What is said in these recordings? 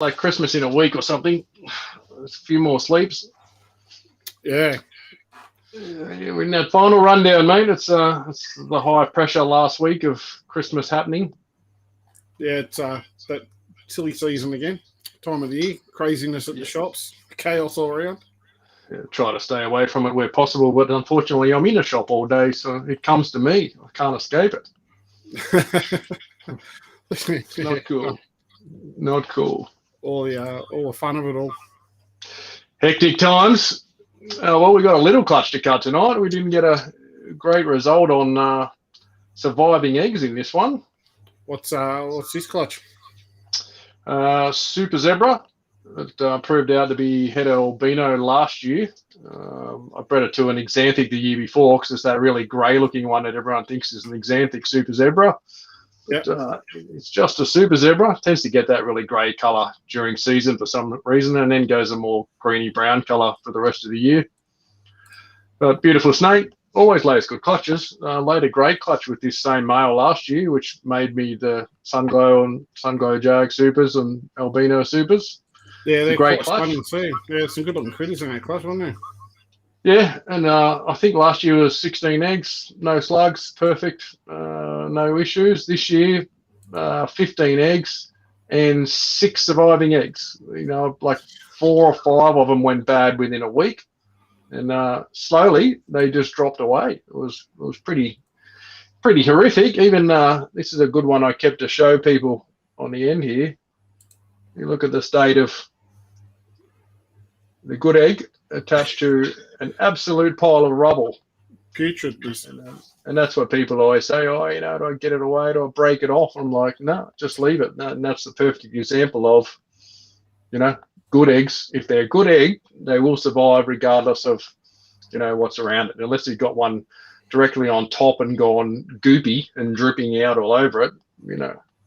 like Christmas in a week or something. There's a few more sleeps. Yeah. We're in that final rundown, mate. It's the high pressure last week of Christmas happening. Yeah, it's that silly season again. Time of the year, craziness at the shops, chaos all around. Yeah, try to stay away from it where possible, but unfortunately, I'm in a shop all day, so it comes to me. I can't escape it. It's not cool. Not cool. All the fun of it all. Hectic times. Well, we got a little clutch to cut tonight. We didn't get a great result on surviving eggs in this one. What's this clutch? Super Zebra. It proved out to be het albino last year. I bred it to an exanthic the year before because it's that really grey-looking one that everyone thinks is an exanthic Super Zebra. Yep. It's just a Super Zebra. It tends to get that really grey colour during season for some reason, and then goes a more greeny-brown colour for the rest of the year. But beautiful snake. Always lays good clutches. Laid a great clutch with this same male last year, which made me the Sunglow and Sunglow Jag Supers and Albino Supers. Yeah, they're great quite clutch. stunning too. Yeah, some good looking critters in that clutch, weren't there? Yeah, and I think last year was 16 eggs, no slugs, perfect, no issues. This year, 15 eggs and 6 surviving eggs. You know, like 4 or 5 of them went bad within a week, and slowly they just dropped away. It was pretty horrific. Even this is a good one I kept to show people on the end here. You look at the state of the good egg attached to an absolute pile of rubble. Putridness. And that's what people always say, do I get it away? Do I break it off? I'm like, no, just leave it. And that's the perfect example of, good eggs. If they're a good egg, they will survive regardless of, what's around it. Unless you've got one directly on top and gone goopy and dripping out all over it,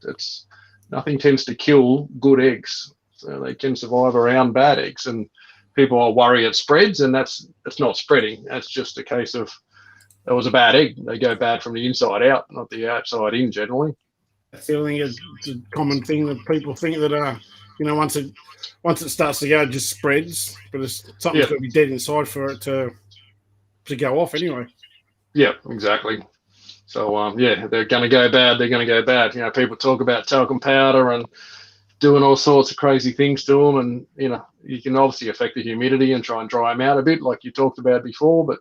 it's nothing tends to kill good eggs. So they can survive around bad eggs. And people are worried it spreads, and it's not spreading. That's just a case of it was a bad egg. They go bad from the inside out, not the outside in generally. That's the only thing. It's a common thing that people think that once it starts to go, it just spreads. But something's got to be dead inside for it to go off anyway. Yeah, exactly. So they're going to go bad. They're going to go bad. People talk about talcum powder and doing all sorts of crazy things to them, and you can obviously affect the humidity and try and dry them out a bit, like you talked about before. But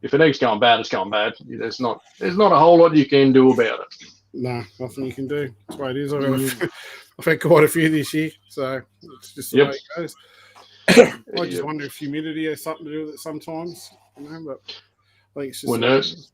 if an egg's going bad, it's going bad. There's not a whole lot you can do about it. No, nothing you can do. That's the way it is. I've had quite a few this year, so it's just the way it goes. I just wonder if humidity has something to do with it sometimes. But I think it's just.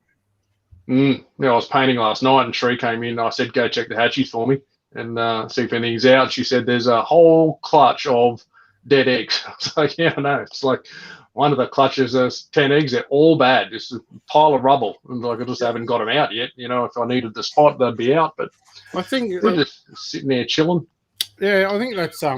I was painting last night, and Shree came in. I said, "Go check the hatchies for me and see if anything's out." She said, "There's a whole clutch of dead eggs." I was like, "Yeah, I know." It's like one of the clutches has 10 eggs. They're all bad. Just a pile of rubble. And like I just haven't got them out yet. If I needed the spot, they'd be out. But I think we're just sitting there chilling. Yeah, I think that's a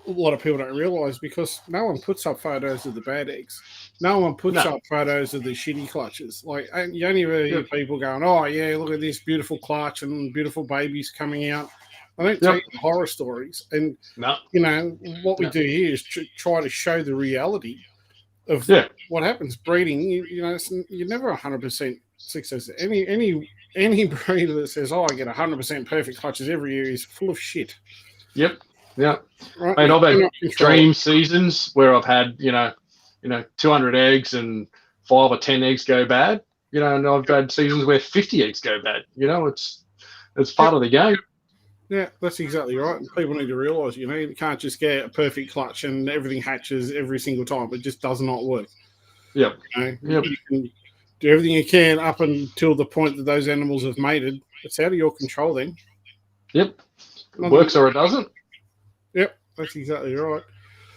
lot of people don't realise, because no one puts up photos of the bad eggs. No one puts up photos of the shitty clutches. Like, you only really hear people going, "Oh yeah, look at this beautiful clutch and beautiful babies coming out." I don't tell you the horror stories. And what we do here is try to show the reality of what happens breeding. You're never 100% success. Any breeder that says, "Oh, I get 100% perfect clutches every year," is full of shit. Yep. Yeah. Right? I've had dream seasons where I've had 200 eggs and 5 or 10 eggs go bad. And I've had seasons where 50 eggs go bad. It's part of the game. Yeah, that's exactly right. And people need to realise, you can't just get a perfect clutch and everything hatches every single time. It just does not work. Yep. You can do everything you can up until the point that those animals have mated. It's out of your control then. Yep. It works or it doesn't. Yep, that's exactly right.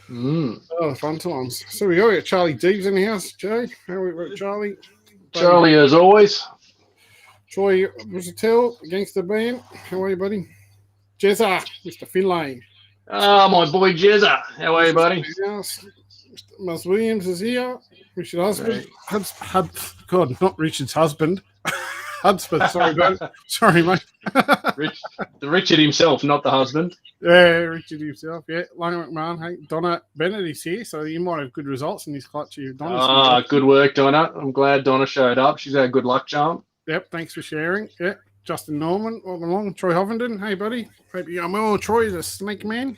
Oh, fun times. So we got Charlie Deebs in the house, Jay. How are we, Charlie? Charlie, as always. Troy Rosatel, Gangster Band. How are you, buddy? Jezza, Mr. Finlay. My boy Jezza. How are you, buddy? Mr. Mus Williams is here. Richard husband. God, not Richard's husband. Hudspeth, sorry, mate. Sorry, mate. The Richard himself, not the husband. Yeah, Richard himself. Yeah, Lonnie McMahon. Hey, Donna Bennett is here, so you might have good results in this clutch here. Good work, Donna. I'm glad Donna showed up. She's our good luck charm. Yep, thanks for sharing. Yeah, Justin Norman, welcome along. Troy Hovenden, hey, buddy. Hope you're well. Troy's a snake man.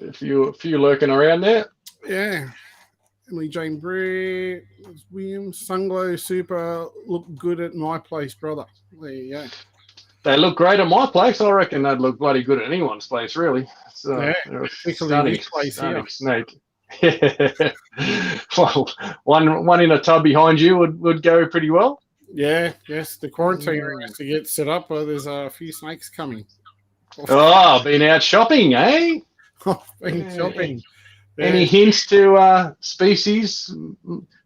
A few lurking around there. Yeah. Emily Jane Bray, Williams, Sunglow Super look good at my place, brother. There you go. They look great at my place. I reckon they'd look bloody good at anyone's place, really. Yeah, particularly this place here. Snake. Well, one in a tub behind you would go pretty well. Yeah, yes. The quarantine room has to get set up. There's a few snakes coming. Oh, been out shopping, eh? Been shopping. Yeah. Any hints to species?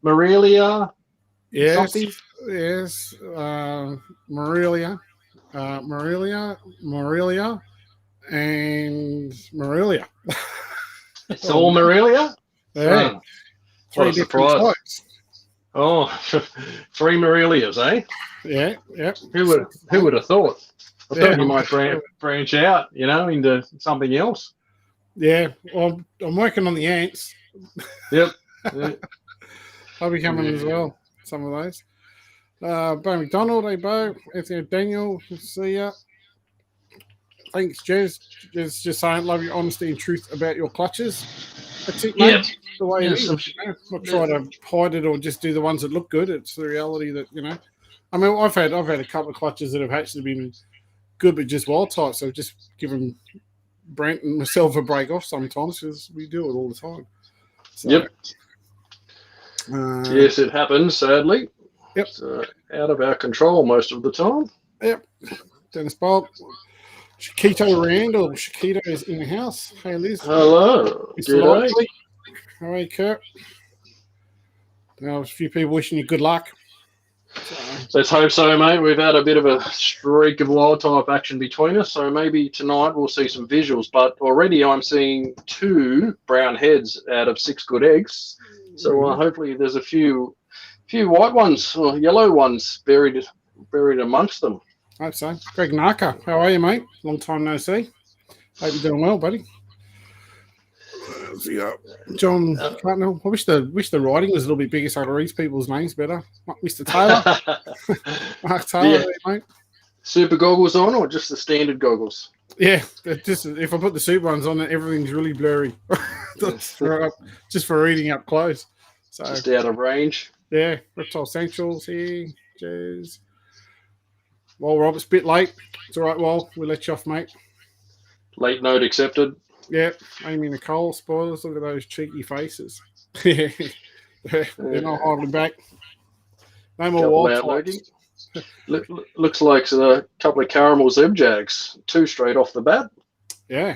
Morelia? Yes. Yes. Morelia. Morelia, and Morelia. It's all Morelia? Yeah. Oh, Three different types. Oh, 3 Morelias, eh? Yeah, yeah. Who would have thought? I thought you might branch out, into something else. Yeah, well, I'm working on the ants. Yep. Yeah. I'll be coming as well, some of those. Bo McDonald, hey Bo. Anthony Daniel, see ya. Thanks, Jez. Jez just saying, love your honesty and truth about your clutches. That's it, mate. Yep. The way it is. Not try to hide it or just do the ones that look good. It's the reality that, I mean, I've had a couple of clutches that have actually been good, but just wild type. So just given Brent and myself a break off sometimes because we do it all the time. So, yep. Yes, it happens, sadly. Yep. It's out of our control most of the time. Yep. Dennis Bolt. Shakito Randall. Shakito is in the house. Hey, Liz. Hello. G'day. How are you, Kurt? Now, a few people wishing you good luck. Let's hope so, mate. We've had a bit of a streak of wild type action between us, so maybe tonight we'll see some visuals. But already I'm seeing 2 brown heads out of 6 good eggs. So hopefully there's a few white ones or yellow ones buried amongst them. I hope so. Greg Narka, how are you, mate? Long time no see. Hope you're doing well, buddy. John Cartnell. I wish the writing was a little bit bigger so I could read people's names better. Mr. Taylor. Mark Taylor, mate. Super goggles on or just the standard goggles? Yeah, just if I put the super ones on, everything's really blurry. Just for reading up close. So just out of range. Yeah, Reptile Centrals here. Cheers. Well, Robert's a bit late. It's all right, well, we'll let you off, mate. Late note accepted. Yeah, Amy Nicole, spoilers. Look at those cheeky faces. They're not holding back. No more wild types. Looks like a couple of caramel zeb jags, 2 straight off the bat. Yeah,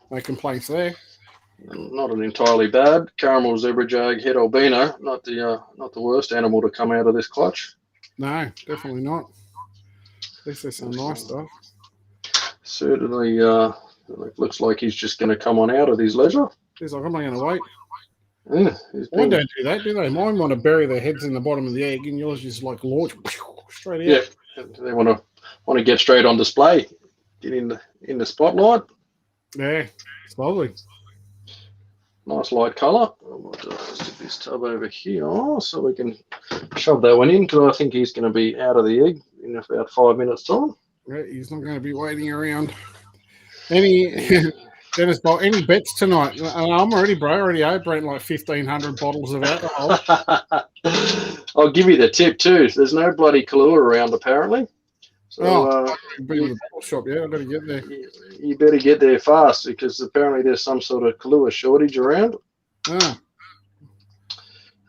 no complaints there. Not an entirely bad caramel zebra jag head albino. Not the worst animal to come out of this clutch. No, definitely not. At least there's some nice stuff. Certainly, looks like he's just going to come on out of his leisure. He's like, I'm not going to wait. Yeah, Mine don't do that, do they? Mine want to bury their heads in the bottom of the egg, and yours just like launch straight out. Yeah, they want to get straight on display, get in the spotlight. Yeah, it's lovely. Nice light colour. Let's stick this tub over here so we can shove that one in because I think he's going to be out of the egg in about 5 minutes' time. Yeah, he's not going to be waiting around. Dennis, any bets tonight? I'm already, bro. Already owed Brent like 1,500 bottles of alcohol. I'll give you the tip too. There's no bloody Kahlua around apparently. So, be in the bottle shop. Yeah, I got to get there. You better get there fast because apparently there's some sort of Kahlua shortage around. Oh.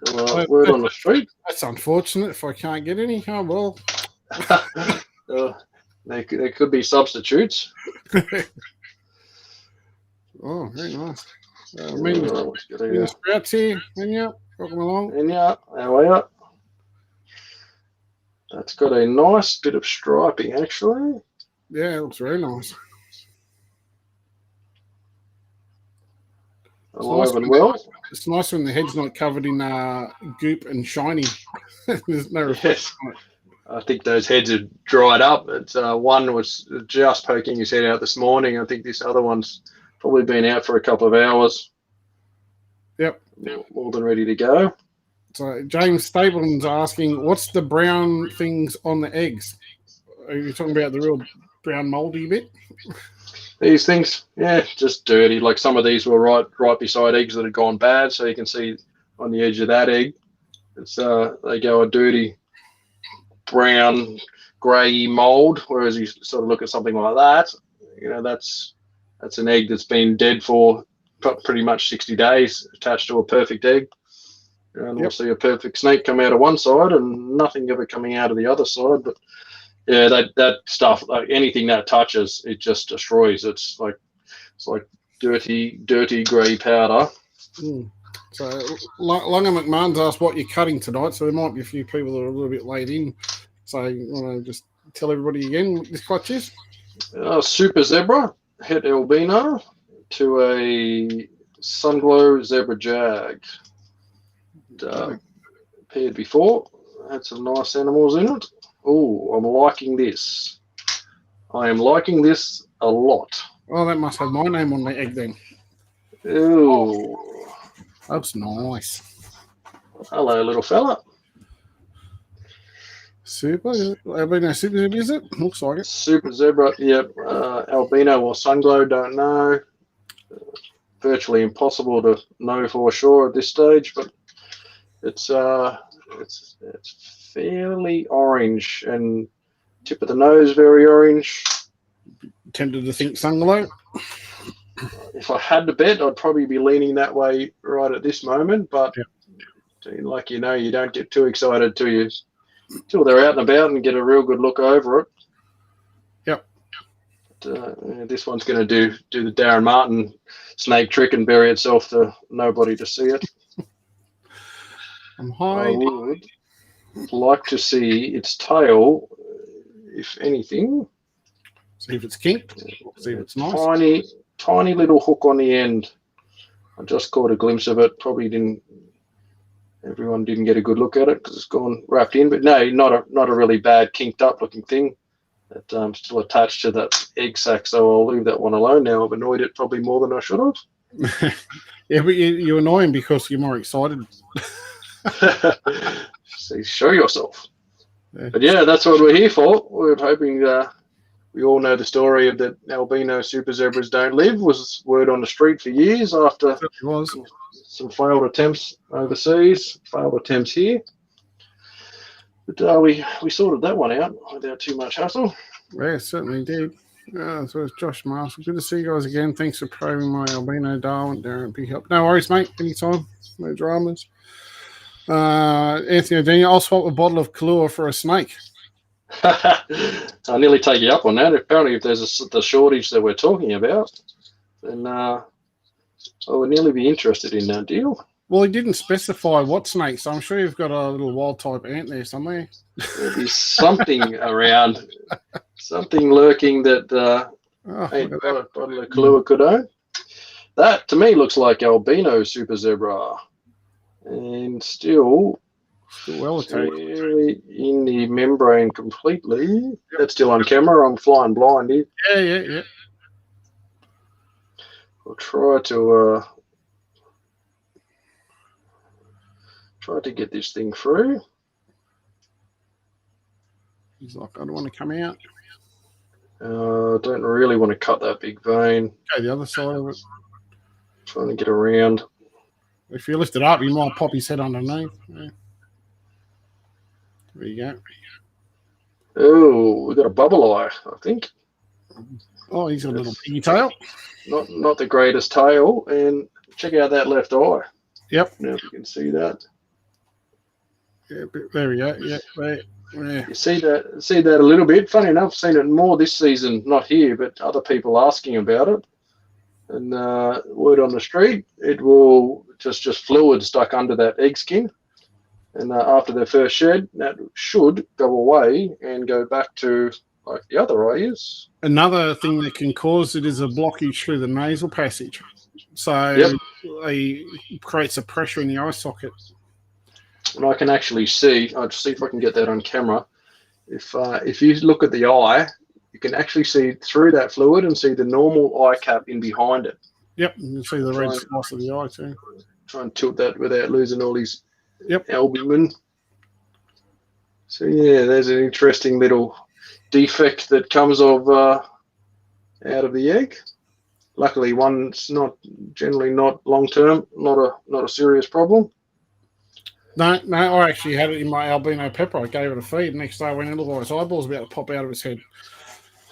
So, word on the street. That's unfortunate if I can't get any. Oh, well. There could be substitutes. Oh, very nice. Sprouts here. Enya, welcome along. Enya, how are you? That's got a nice bit of striping, actually. Yeah, it looks very nice. Alive and well. It's nice when the head's not covered in goop and shiny. There's no reflection on it. I think those heads are dried up. It's, one was just poking his head out this morning. I think this other one's probably been out for a couple of hours. Yep. More than ready to go. So James Stapleton's asking, what's the brown things on the eggs? Are you talking about the real brown mouldy bit? These things, yeah, just dirty. Like some of these were right beside eggs that had gone bad, so you can see on the edge of that egg, it's they go a dirty brown, grey mold. Whereas you sort of look at something like that, you know, that's an egg that's been dead for pretty much 60 days, attached to a perfect egg. And we'll see a perfect snake come out of one side and nothing ever coming out of the other side. But yeah, that stuff, like anything that touches, it just destroys. It's like dirty grey powder. Mm. So Lunga McMahon's asked what you're cutting tonight, so there might be a few people that are a little bit late in. So you want to just tell everybody again what this clutch is? Super Zebra het albino to a Sunglow Zebra Jag. Paired before, had some nice animals in it. Oh, I'm liking this. I am liking this a lot. Oh, that must have my name on the egg then. Ooh, that's nice. Hello, little fella. Super albino super zebra, is it? Looks like it. Super Zebra, yep. Albino or Sunglow, don't know. Virtually impossible to know for sure at this stage, but it's fairly orange and tip of the nose very orange. Tempted to think Sunglow. If I had to bet, I'd probably be leaning that way right at this moment. But like you don't get too excited till they're out and about and get a real good look over it. Yep. But, this one's going to do the Darren Martin snake trick and bury itself to nobody to see it. I'm hiding. I would like to see its tail, if anything. See if it's kinked. See if it's nice. Tiny little hook on the end. I just caught a glimpse of it. Everyone didn't get a good look at it because it's gone wrapped in. But no, not a really bad kinked up looking thing. That's still attached to that egg sac. So I'll leave that one alone now. I've annoyed it probably more than I should have. Yeah, but you annoy him because you're more excited. So show yourself. Yeah. But yeah, that's what we're here for. We're hoping we all know the story of that albino super zebras don't live was word on the street for years after some failed attempts overseas, failed attempts here. But we sorted that one out without too much hassle. Yeah, certainly did. So it's Josh Marshall. Good to see you guys again. Thanks for probing my albino Darwin. Darren, big help. No worries, mate. Anytime. No dramas. Anthony O'Daniel, I'll swap a bottle of Kahlua for a snake. I'll nearly take you up on that. Apparently, if there's the shortage that we're talking about, then I would nearly be interested in that deal. Well, he didn't specify what snake, so I'm sure you've got a little wild type ant there somewhere. There'll be something around, something lurking that a bottle of Kahlua could own. That, to me, looks like albino super zebra. And still well in the membrane completely. Yep. That's still on camera. I'm flying blind here. Yeah. I'll try to get this thing through. He's like, I don't want to come out. I don't really want to cut that big vein. Okay, the other side of it. Trying to get around. If you lift it up, you might pop his head underneath. Yeah. There you go. Oh, we got a bubble eye, I think. Oh, he's got a little piggy tail. Not the greatest tail. And check out that left eye. Yep. Now if you can see that. Yeah, there we go. Yeah, yeah. You see that a little bit. Funny enough, I've seen it more this season, not here, but other people asking about it. And word on the street, it will just fluid stuck under that egg skin. And after their first shed, that should go away and go back to like the other eye is. Another thing that can cause it is a blockage through the nasal passage. So it creates a pressure in the eye socket. And I can actually see, I'll just see if I can get that on camera. If you look at the eye, you can actually see through that fluid and see the normal eye cap in behind it. Yep, you can see the red slice of the eye too. Try and tilt that without losing all his Yep. albumin. So yeah, there's an interesting little defect that comes of out of the egg. Luckily, one's generally not long term, not a serious problem. No, I actually had it in my albino pepper. I gave it a feed. Next day I went in, looked like his eyeballs about to pop out of his head.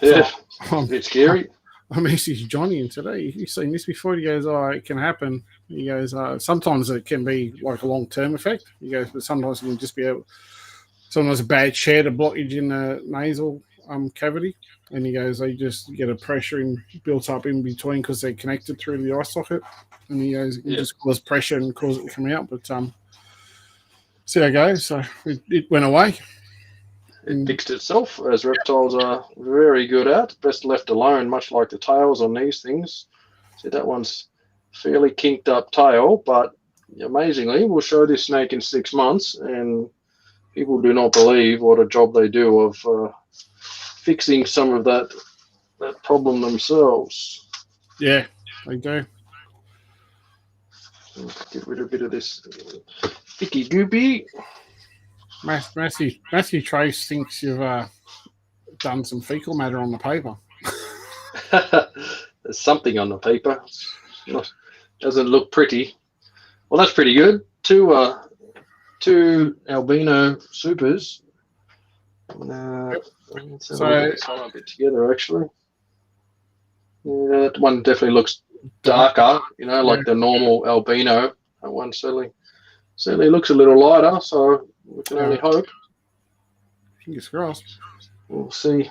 Yeah, so a bit scary. I messaged Johnny and said, "Hey, you've seen this before?" He goes, "Oh, it can happen." He goes, "Sometimes it can be like a long-term effect." He goes, "But sometimes it can just be sometimes a bad shed, a blockage in the nasal cavity." And he goes, "They just get a pressure built up in between because they're connected through the eye socket." And he goes, "It can just cause pressure and cause it to come out." But see how it goes. So it went away. It fixed itself, as reptiles are very good at. Best left alone, much like the tails on these things. See, that one's fairly kinked up tail, but amazingly, we'll show this snake in 6 months, and people do not believe what a job they do of fixing some of that problem themselves. Yeah, they do. Get rid of a bit of this thicky goopy. Matthew Trace thinks you've done some fecal matter on the paper. There's something on the paper. Doesn't look pretty. Well, that's pretty good. Two albino supers. So a bit together actually. Yeah, that one definitely looks darker. Like the normal albino. That one certainly looks a little lighter. So we can only hope. Fingers crossed. We'll see.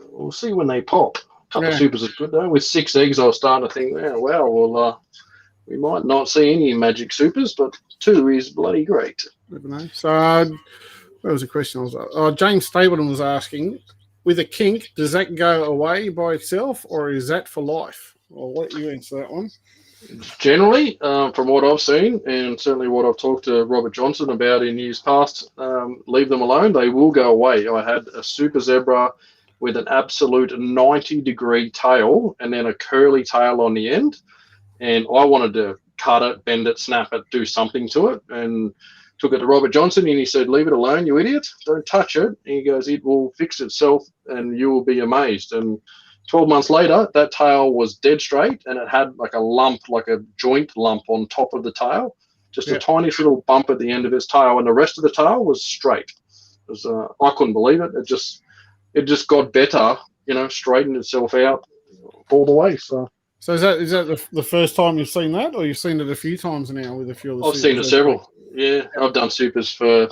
We'll see when they pop. A couple of supers is good though. With 6 eggs, I was starting to think, wow, well, we might not see any magic supers, but 2 is bloody great. Never know. So, there was a question. James Stapleton was asking, with a kink, does that go away by itself, or is that for life? I'll let you answer that one. Generally, from what I've seen, and certainly what I've talked to Robert Johnson about in years past, leave them alone. They will go away. I had a super zebra with an absolute 90-degree tail and then a curly tail on the end. And I wanted to cut it, bend it, snap it, do something to it. And took it to Robert Johnson and he said, "Leave it alone, you idiot. Don't touch it." And he goes, "It will fix itself and you will be amazed." And 12 months later, that tail was dead straight and it had like a lump, like a joint lump on top of the tail, just a tiny little bump at the end of its tail, and the rest of the tail was straight. It was, I couldn't believe it. It just got better, straightened itself out all the way. So is that the first time you've seen that, or you've seen it a few times now with a few of the I've seen it several. Yeah, I've done supers for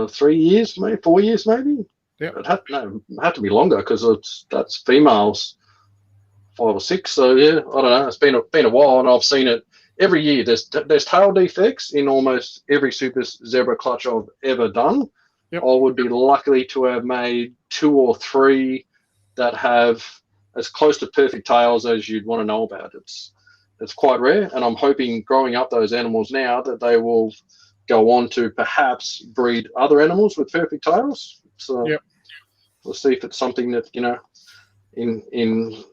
3 years, maybe 4 years, maybe. Yeah, it had to be longer because that's females 5 or 6. So yeah, I don't know. It's been a while, and I've seen it every year. There's tail defects in almost every super zebra clutch I've ever done. Yep. I would be lucky to have made 2 or 3 that have as close to perfect tails as you'd want to know about. It's quite rare, and I'm hoping growing up those animals now that they will go on to perhaps breed other animals with perfect tails. So we'll see if it's something that, in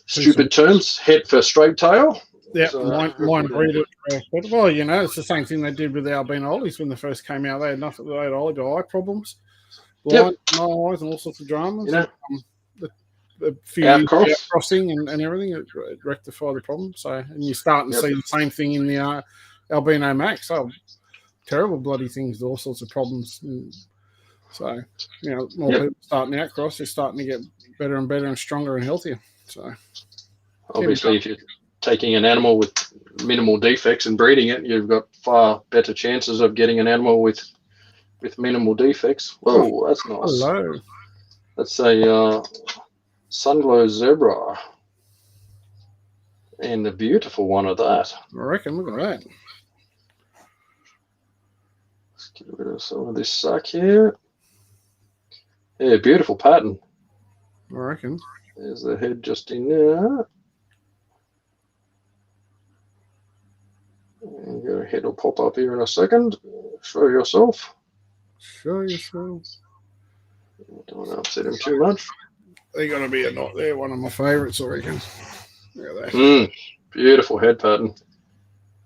stupid terms, head for straight tail. Yeah, mine breed it. But, well, it's the same thing they did with the albino ollies when they first came out. They had nothing. They had eye problems, blind, no eyes, and all sorts of dramas. A few crossing and everything, it rectified the problem. So, and you're starting to see the same thing in the albino max. Oh, terrible bloody things, all sorts of problems. So, more people starting out cross, they're starting to get better and better and stronger and healthier. So, obviously, if you're taking an animal with minimal defects and breeding it, you've got far better chances of getting an animal with minimal defects. Whoa, that's nice. Hello. That's a Sunglow zebra, and a beautiful one of that. I reckon. Look at that. Let's get rid of some of this suck here. Yeah, beautiful pattern. I reckon. There's the head just in there. And your head will pop up here in a second. Show yourself. Show yourself. Don't want to upset him too much. They're going to be a knot there. One of my favourites, I reckon. Look at that. Beautiful head pattern.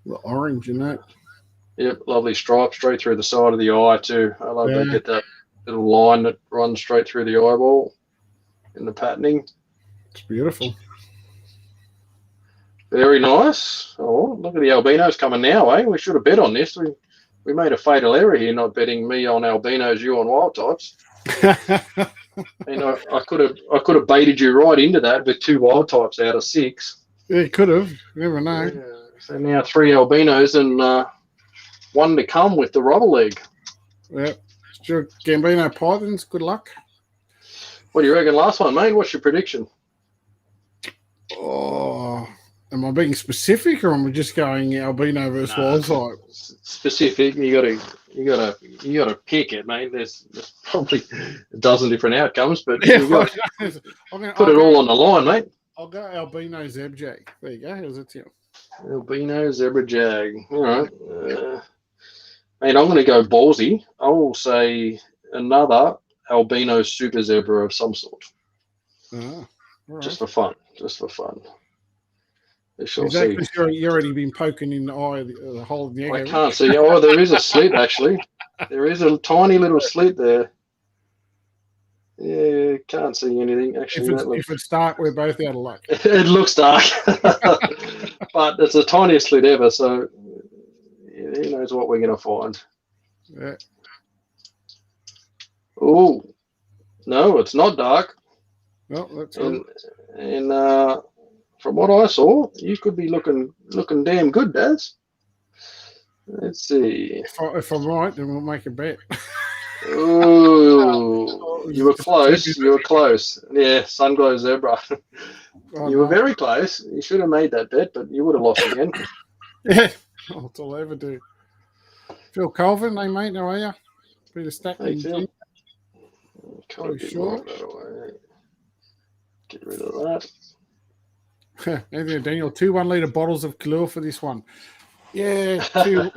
The orange in that. Yep, lovely stripe straight through the side of the eye too. I love to get that little line that runs straight through the eyeball in the patterning. It's beautiful. Very nice. Oh, look at the albinos coming now, eh? We should have bet on this. We made a fatal error here, not betting me on albinos, you on wild types. And I could have baited you right into that with 2 wild types out of 6. Yeah, could have. Never know. Yeah. So now 3 albinos and 1 to come with the rubber leg. Yeah. Sure. Gambino Pythons, good luck. What do you reckon last one, mate? What's your prediction? Oh, am I being specific or am I just going albino versus wild type? Specific. You gotta pick it, mate. There's probably a dozen different outcomes, but you got to put it all on the line, mate. I'll go albino zebjag. There you go. How's it to you? Albino zebra jag. All right. Mate, I'm going to go ballsy. I will say another albino super zebra of some sort. All right. Just for fun. Just for fun. We shall Is that see. because you've already been poking in the eye, the hole of the egg? I can't see. Oh, there is a slit, actually. There is a tiny little slit there. Yeah, can't see anything. Actually, if it's dark, we're both out of luck. It looks dark. But it's the tiniest slit ever, so who knows what we're going to find. Yeah. Oh, no, it's not dark. No, that's and from what I saw, you could be looking damn good, Daz. Let's see. If I'm right, then we'll make a bet. Oh, you were close. You were close. Yeah, Sunglow Zebra. You were very close. You should have made that bet, but you would have lost again. Yeah, that's all I ever do. Phil Colvin, hey mate, how are you? Bit of stack. Hey, Phil. Sure. Get rid of that. Anthony Daniel, 2 1-litre bottles of Kahlua for this one. Yeah, 2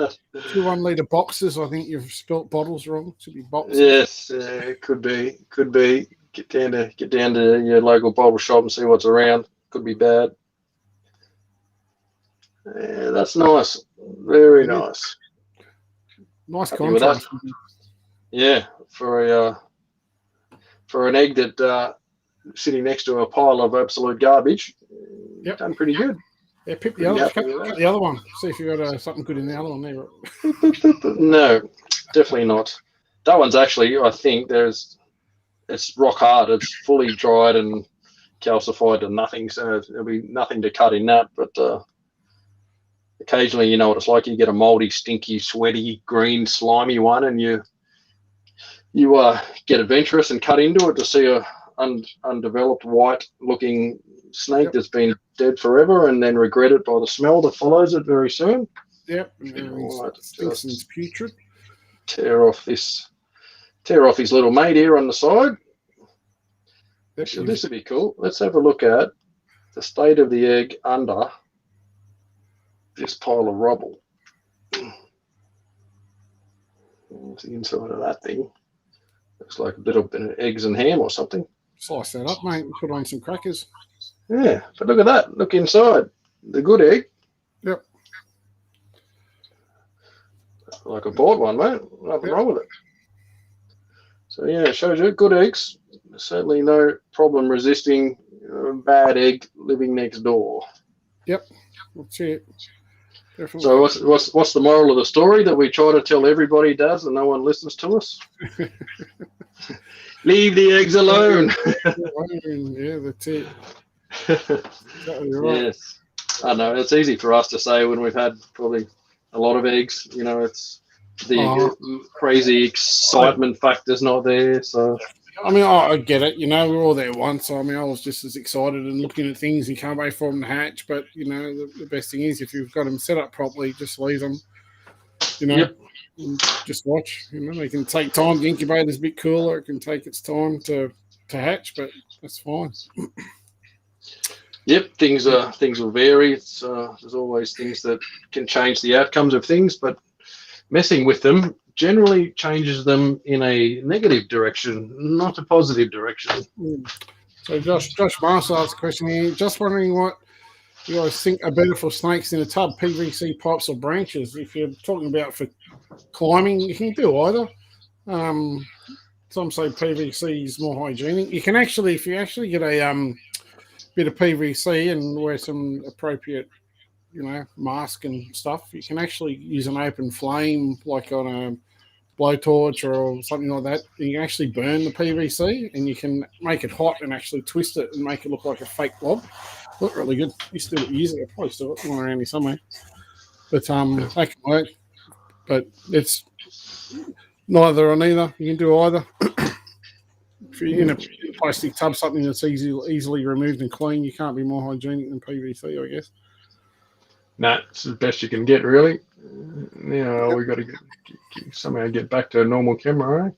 1-litre boxes. I think you've spelt bottles wrong. Should be boxes. Yes, it could be. Could be. Get down to your local bottle shop and see what's around. Could be bad. Yeah, that's nice. Very nice. Nice Happy with contrast. that. Yeah, for an egg that sitting next to a pile of absolute garbage. Yep. Done pretty good. Yeah, pick the other one. See if you got something good in the other one there. No, definitely not. That one's actually, I think, it's rock hard. It's fully dried and calcified to nothing, so there'll be nothing to cut in that. But occasionally, you know what it's like. You get a moldy, stinky, sweaty, green, slimy one, and you get adventurous and cut into it to see a undeveloped, white-looking snake that's been dead forever, and then regret it by the smell that follows it very soon. Yep. Right, Stinks and it's putrid. Tear off his little mate here on the side. Actually, this would be cool. Let's have a look at the state of the egg under this pile of rubble. There's the inside of that thing. Looks like a little bit of eggs and ham or something. Slice that up, mate, and put on some crackers. Yeah, but look at that. Look inside. The good egg. Yep. Like a boiled one, mate. Nothing wrong with it. So, yeah, it shows you good eggs. Certainly no problem resisting a bad egg living next door. Yep. That's it. Definitely. So what's the moral of the story that we try to tell everybody does and no one listens to us? Leave the eggs alone. Yeah, that's it. Exactly right. Yes. I know it's easy for us to say when we've had probably a lot of eggs. You know, it's the crazy excitement factor's not there. So I mean, I get it. You know, we were all there once. I mean, I was just as excited and looking at things and can't wait for them to hatch. But you know, the best thing is if you've got them set up properly, just leave them. You know, and just watch. You know, they can take time. The incubator's a bit cooler. It can take its time to hatch, but that's fine. Yep, things will vary. There's always things that can change the outcomes of things, but messing with them generally changes them in a negative direction, not a positive direction. So Josh Marshall asked a question here. Just wondering what you guys think are better for snakes in a tub, PVC pipes or branches? If you're talking about for climbing, you can do either. Some say PVC is more hygienic. You can actually, if you actually get a bit of PVC and wear some appropriate, mask and stuff, you can actually use an open flame, like on a blowtorch or something like that. You can actually burn the PVC and you can make it hot and actually twist it and make it look like a fake blob. Look really good. You still use it. I probably still got one around here somewhere. But that can work. But it's neither or neither. You can do either. If you're in a plastic tub, something that's easily removed and clean, you can't be more hygienic than PVC, I guess. No, it's the best you can get, really. We got to somehow get back to a normal camera, right?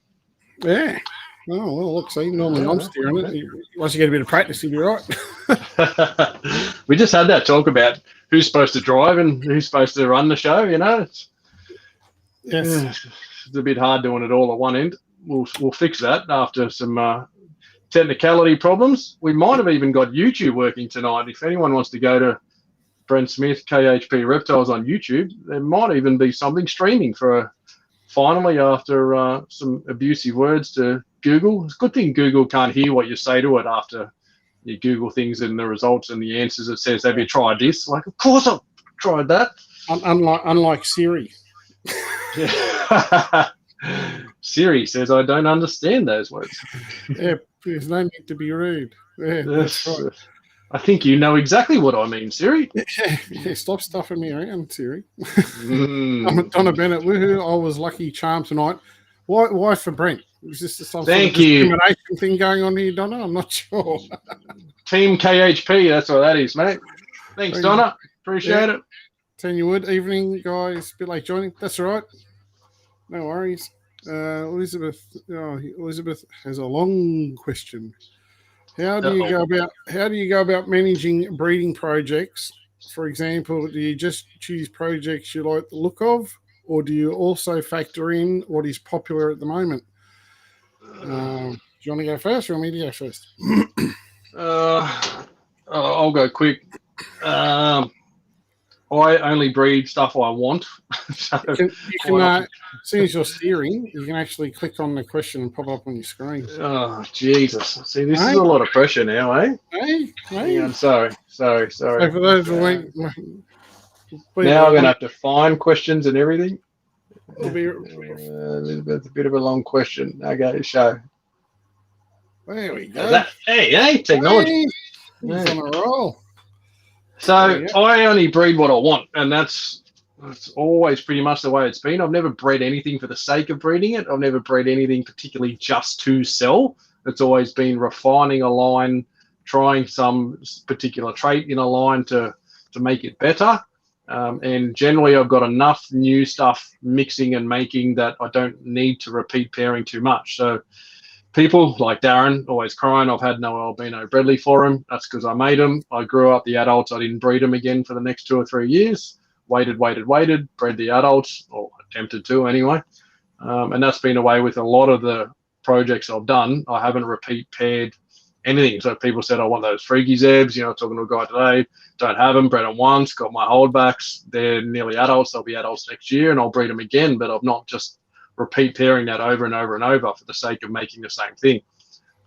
Yeah. Oh, well, look, see, normally I'm steering it. Once you get a bit of practice, you'll be right. We just had that talk about who's supposed to drive and who's supposed to run the show, Yes. It's a bit hard doing it all at one end. We'll fix that after some technicality problems. We might have even got YouTube working tonight. If anyone wants to go to Brent Smith, KHP Reptiles on YouTube, there might even be something streaming for finally after some abusive words to Google. It's a good thing Google can't hear what you say to it after you Google things and the results and the answers. It says, have you tried this? Like, of course I've tried that. Unlike Siri. Yeah. Siri says, I don't understand those words. Yeah, there's no need to be rude. Yeah, that's right. I think you know exactly what I mean, Siri. Yeah, stop stuffing me around, Siri. I'm Donna Bennett. Woohoo! I was lucky charmed tonight. Why for Brent? Is this some sort of discrimination thing going on here, Donna? I'm not sure. Team KHP, that's what that is, mate. Thanks, Donna. Appreciate it. Telling you would. Evening, guys. A bit late joining. That's all right. No worries. Elizabeth has a long question. How do you go about managing breeding projects? For example, do you just choose projects you like the look of, or do you also factor in what is popular at the moment? Do you want to go first, or want me to go first? I'll go quick. I only breed stuff I want. So you can as soon as you're steering, you can actually click on the question and pop up on your screen. Oh, Jesus. See, this is a lot of pressure now, eh? Hey. Yeah, I'm sorry. So for those now I'm going to have to find questions and everything. It's a bit of a long question. Okay, show. There we go. Hey, technology. He's on a roll. So I only breed what I want, and that's always pretty much the way it's been. I've never bred anything for the sake of breeding it. I've never bred anything particularly just to sell. It's always been refining a line, trying some particular trait in a line to make it better. And generally, I've got enough new stuff mixing and making that I don't need to repeat pairing too much. So people like Darren always crying, I've had no albino Bredley for him. That's because I made them. I grew up the adults. I didn't breed them again for the next 2 or 3 years. Waited, bred the adults, or attempted to anyway. And that's been away with a lot of the projects I've done. I haven't repeat paired anything. So people said, I want those freaky zebs. Talking to a guy today, don't have them, bred them once, got my holdbacks. They're nearly adults. They'll be adults next year, and I'll breed them again. But I've not just repeat pairing that over and over and over for the sake of making the same thing.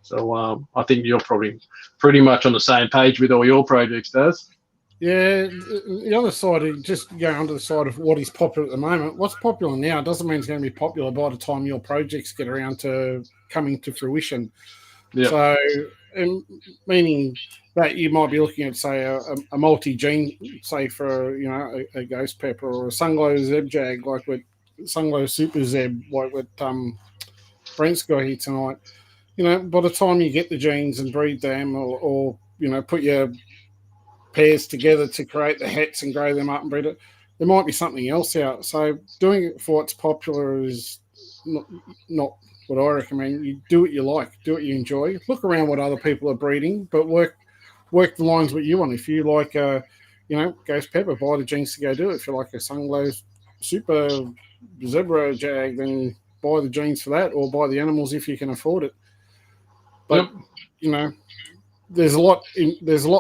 So I think you're probably pretty much on the same page with all your projects, Daz. Yeah, the other side, just going onto the side of what is popular at the moment. What's popular now doesn't mean it's going to be popular by the time your projects get around to coming to fruition. Yeah. So, meaning that you might be looking at, say, a multi-gene, say for a ghost pepper or a Sunglow Zeb Jag, like with Sunglow Super Zeb, like what Brent's got here tonight. By the time you get the genes and breed them, or put your pairs together to create the hets and grow them up and breed it, there might be something else out. So doing it for what's popular is not what I recommend. You do what you like, do what you enjoy. Look around what other people are breeding, but work the lines what you want. If you like ghost pepper, buy the genes to go do it. If you like a Sunglow super zebra jag, then buy the genes for that, or buy the animals if you can afford it. But you know, there's a lot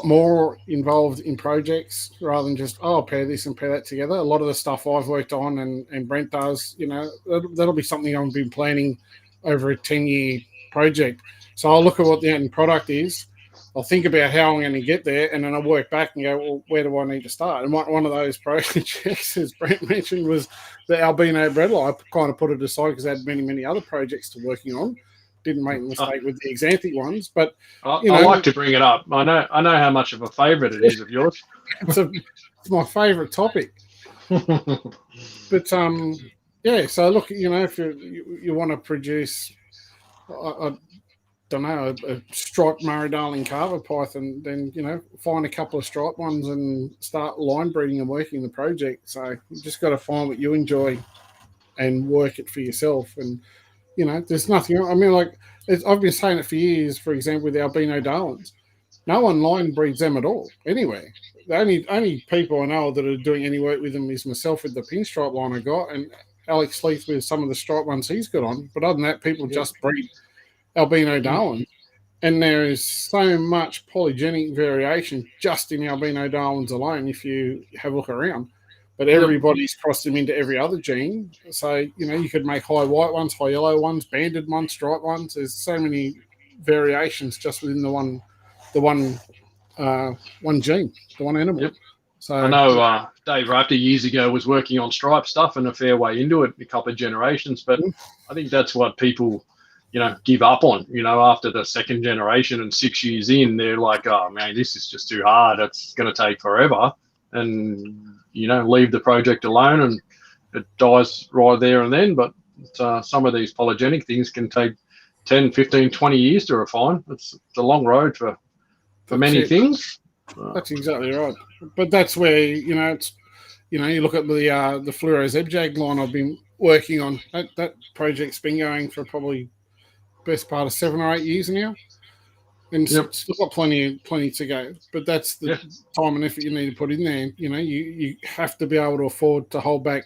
more involved in projects rather than just pair this and pair that together. A lot of the stuff I've worked on and Brent does, you know, that'll be something I've been planning over a 10-year project. So I'll look at what the end product is. I'll think about how I'm going to get there, and then I'll work back and go, well, where do I need to start? And one of those projects, as Brent mentioned, was the albino bredli. I kind of put it aside because I had many, many other projects to working on. Didn't make a mistake with the xanthic ones, but I like to bring it up. I know how much of a favourite it is of yours. It's my favourite topic. But yeah. So look, you know, if you want to produce, I don't know, a striped Murray-Darling carver python, then you know, find a couple of striped ones and start line breeding and working the project. So you just got to find what you enjoy and work it for yourself. And you know, there's nothing. I mean, like I've been saying it for years. For example, with the albino Darwins, no one line breeds them at all anywhere. The only people I know that are doing any work with them is myself with the pinstripe line I got, and Alex Leith with some of the striped ones he's got on. But other than that, people just breed albino Darwin, and there is so much polygenic variation just in albino Darwins alone. If you have a look around. But everybody's crossed them into every other gene. So, you know, you could make high white ones, high yellow ones, banded ones, striped ones. There's so many variations just within the one gene, the one animal. Yep. So I know Dave Raptor years ago was working on striped stuff and a fair way into it, a couple of generations. But I think that's what people, you know, give up on. You know, after the second generation and 6 years in, they're like, oh, man, this is just too hard. It's going to take forever. And you know, leave the project alone and it dies right there and then. But some of these polygenic things can take 10, 15, 20 years to refine. It's a long road for many things. That's exactly right. But that's where, you know, it's, you know, you look at the fluoro zebjag line I've been working on. That project's been going for probably best part of 7 or 8 years now. And still got plenty to go, but that's the time and effort you need to put in there. You know, you have to be able to afford to hold back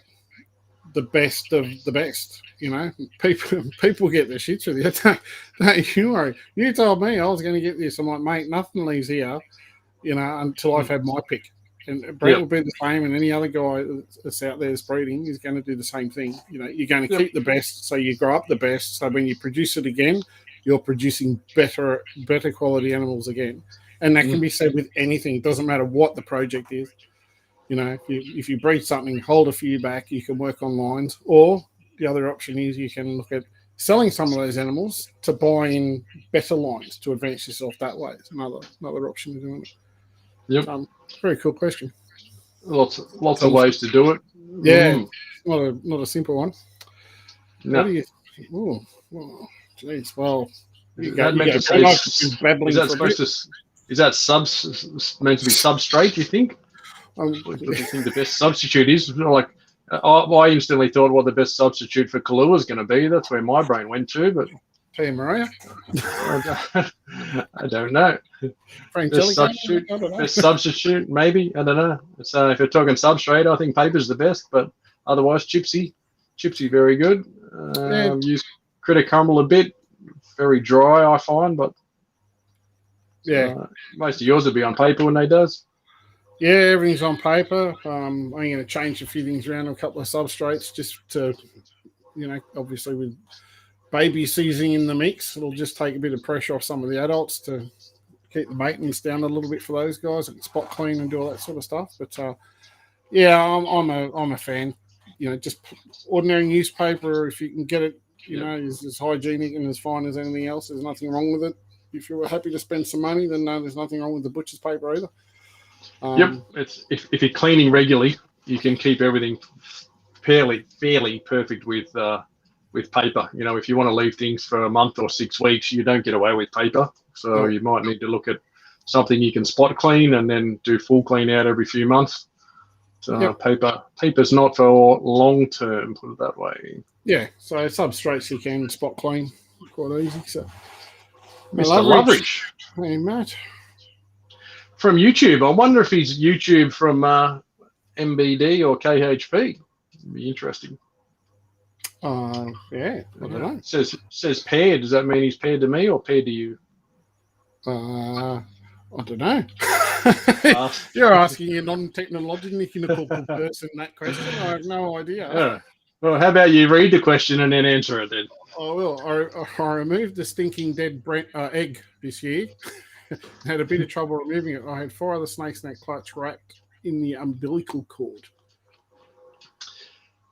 the best of the best. You know, people get their shits with you. Don't you worry. You told me I was going to get this. I'm like, mate, nothing leaves here, you know, until I've had my pick. And Brett will be the same, and any other guy that's out there that's breeding is going to do the same thing. You know, you're going to keep the best, so you grow up the best. So when you produce it again, you're producing better quality animals again. And that can be said with anything. It doesn't matter what the project is. You know, if you breed something, hold a few back, you can work on lines. Or the other option is you can look at selling some of those animals to buy in better lines to advance yourself that way. It's another option of doing it. Yep. Very cool question. Lots of ways to do it. Yeah. Not a simple one. No. What do you geez, well, is that meant to be substrate, you think? What do you think the best substitute is? Like, I instantly thought what the best substitute for Kahlua is going to be. That's where my brain went to, but Tia Maria? I don't know. Best substitute, maybe. I don't know. So if you're talking substrate, I think paper's the best, but otherwise Chipsy, very good. Use critter crumble a bit, very dry, I find, but most of yours will be on paper when they does. Yeah, everything's on paper. I'm going to change a few things around, a couple of substrates, just to, you know, obviously with baby seasoning in the mix, it'll just take a bit of pressure off some of the adults to keep the maintenance down a little bit for those guys and spot clean and do all that sort of stuff. But I'm a fan. You know, just ordinary newspaper, if you can get it, you know, is as hygienic and as fine as anything else. There's nothing wrong with it. If you're happy to spend some money, then no, there's nothing wrong with the butcher's paper either. It's if you're cleaning regularly, you can keep everything fairly perfect with paper. You know, if you want to leave things for a month or 6 weeks, you don't get away with paper. So you might need to look at something you can spot clean and then do full clean out every few months. So paper's not for long term, put it that way. Yeah, so substrates you can spot clean quite easy. So Mr. Loveridge. Hey, Matt. From YouTube. I wonder if he's YouTube from MBD or KHP. be interesting. Yeah, I don't know. Says paired. Does that mean he's paired to me or paired to you? I don't know. You're asking a non-technological person that question. I have no idea. Yeah. Well, how about you read the question and then answer it then? I will. I removed the stinking dead egg this year. Had a bit of trouble removing it. I had 4 other snakes in that clutch wrapped in the umbilical cord.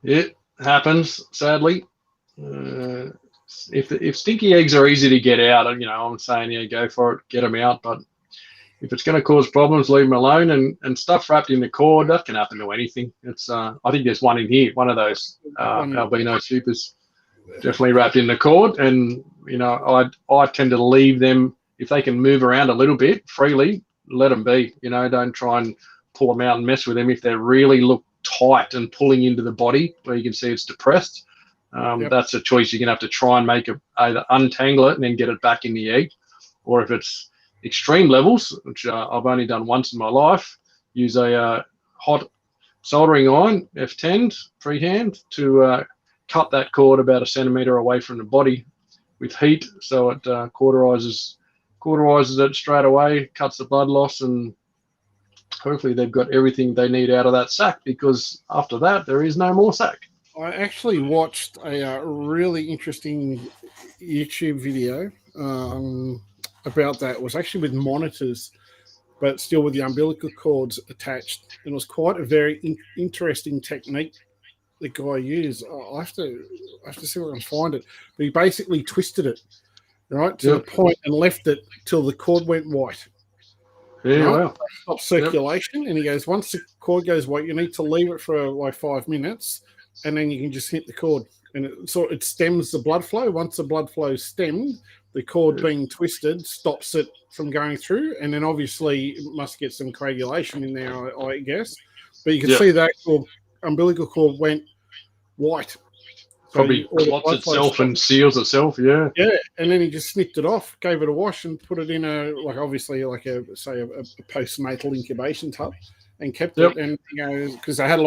It happens, sadly. If stinky eggs are easy to get out, I'm saying, go for it, get them out. But if it's going to cause problems, leave them alone. And stuff wrapped in the cord, that can happen to anything. It's I think there's one in here, one of those albino supers, definitely wrapped in the cord. And I tend to leave them if they can move around a little bit freely. Let them be. Don't try and pull them out and mess with them if they really look tight and pulling into the body where you can see it's depressed. That's a choice you're going to have to try and make either untangle it and then get it back in the egg, or if it's extreme levels, which I've only done once in my life, use a hot soldering iron, F10 freehand, to cut that cord about 1 centimetre away from the body with heat, so it cauterizes it straight away, cuts the blood loss, and hopefully they've got everything they need out of that sack, because after that there is no more sack. I actually watched a really interesting YouTube video about that. It was actually with monitors, but still with the umbilical cords attached. And it was quite a very interesting technique the guy used. I have to see if I can find it. But he basically twisted it, right, to the point and left it till the cord went white. Yeah, right? wow. Stop circulation. And he goes, once the cord goes white, you need to leave it for like 5 minutes, and then you can just hit the cord. And it stems the blood flow. Once the blood flow is stemmed, the cord being twisted stops it from going through. And then obviously it must get some coagulation in there, I guess. But you can see that umbilical cord went white. Probably clots itself and seals itself, Yeah, and then he just snipped it off, gave it a wash, and put it in a postnatal incubation tub, and kept it. And because they're having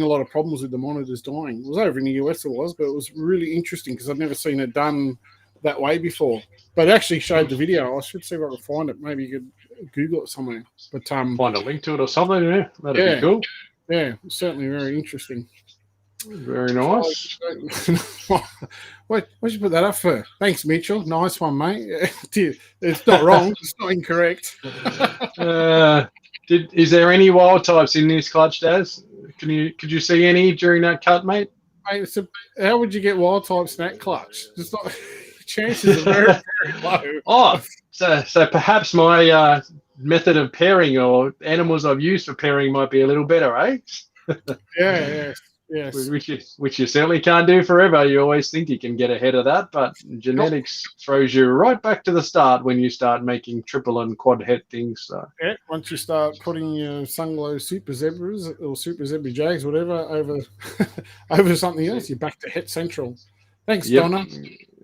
a lot of problems with the monitors dying. It was over in the US, but it was really interesting because I'd never seen it done that way before. But it actually showed the video. I should see if I can find it. Maybe you could Google it somewhere. But find a link to it or something. Yeah, that'd be cool. Yeah, certainly very interesting. Very nice. What you put that up for? Thanks, Mitchell. Nice one, mate. It's not wrong. It's not incorrect. Is there any wild types in this clutch, Daz? Could you see any during that cut, mate? Mate, how would you get wild types in that clutch? It's not. Chances are very, very low. Oh, so perhaps my method of pairing or animals I've used for pairing might be a little better, eh? Yes. Which you certainly can't do forever. You always think you can get ahead of that, but genetics throws you right back to the start when you start making triple and quad het things. So. Yeah, once you start putting your Sunglow Super Zebras or Super Zebra Jags, whatever, over something else, you're back to het central. Thanks, Donna.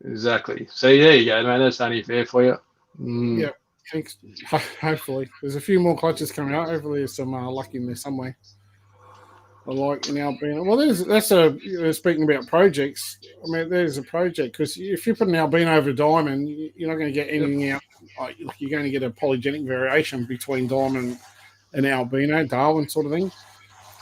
Exactly. So there you go, man. That's only fair for you. Yeah, thanks. Hopefully. There's a few more clutches coming out. Hopefully there's some luck in there somewhere. I like in albino. Well, speaking about projects. I mean, there's a project because if you put an albino over a diamond, you're not going to get anything out. You're going to get a polygenic variation between diamond and albino, Darwin sort of thing.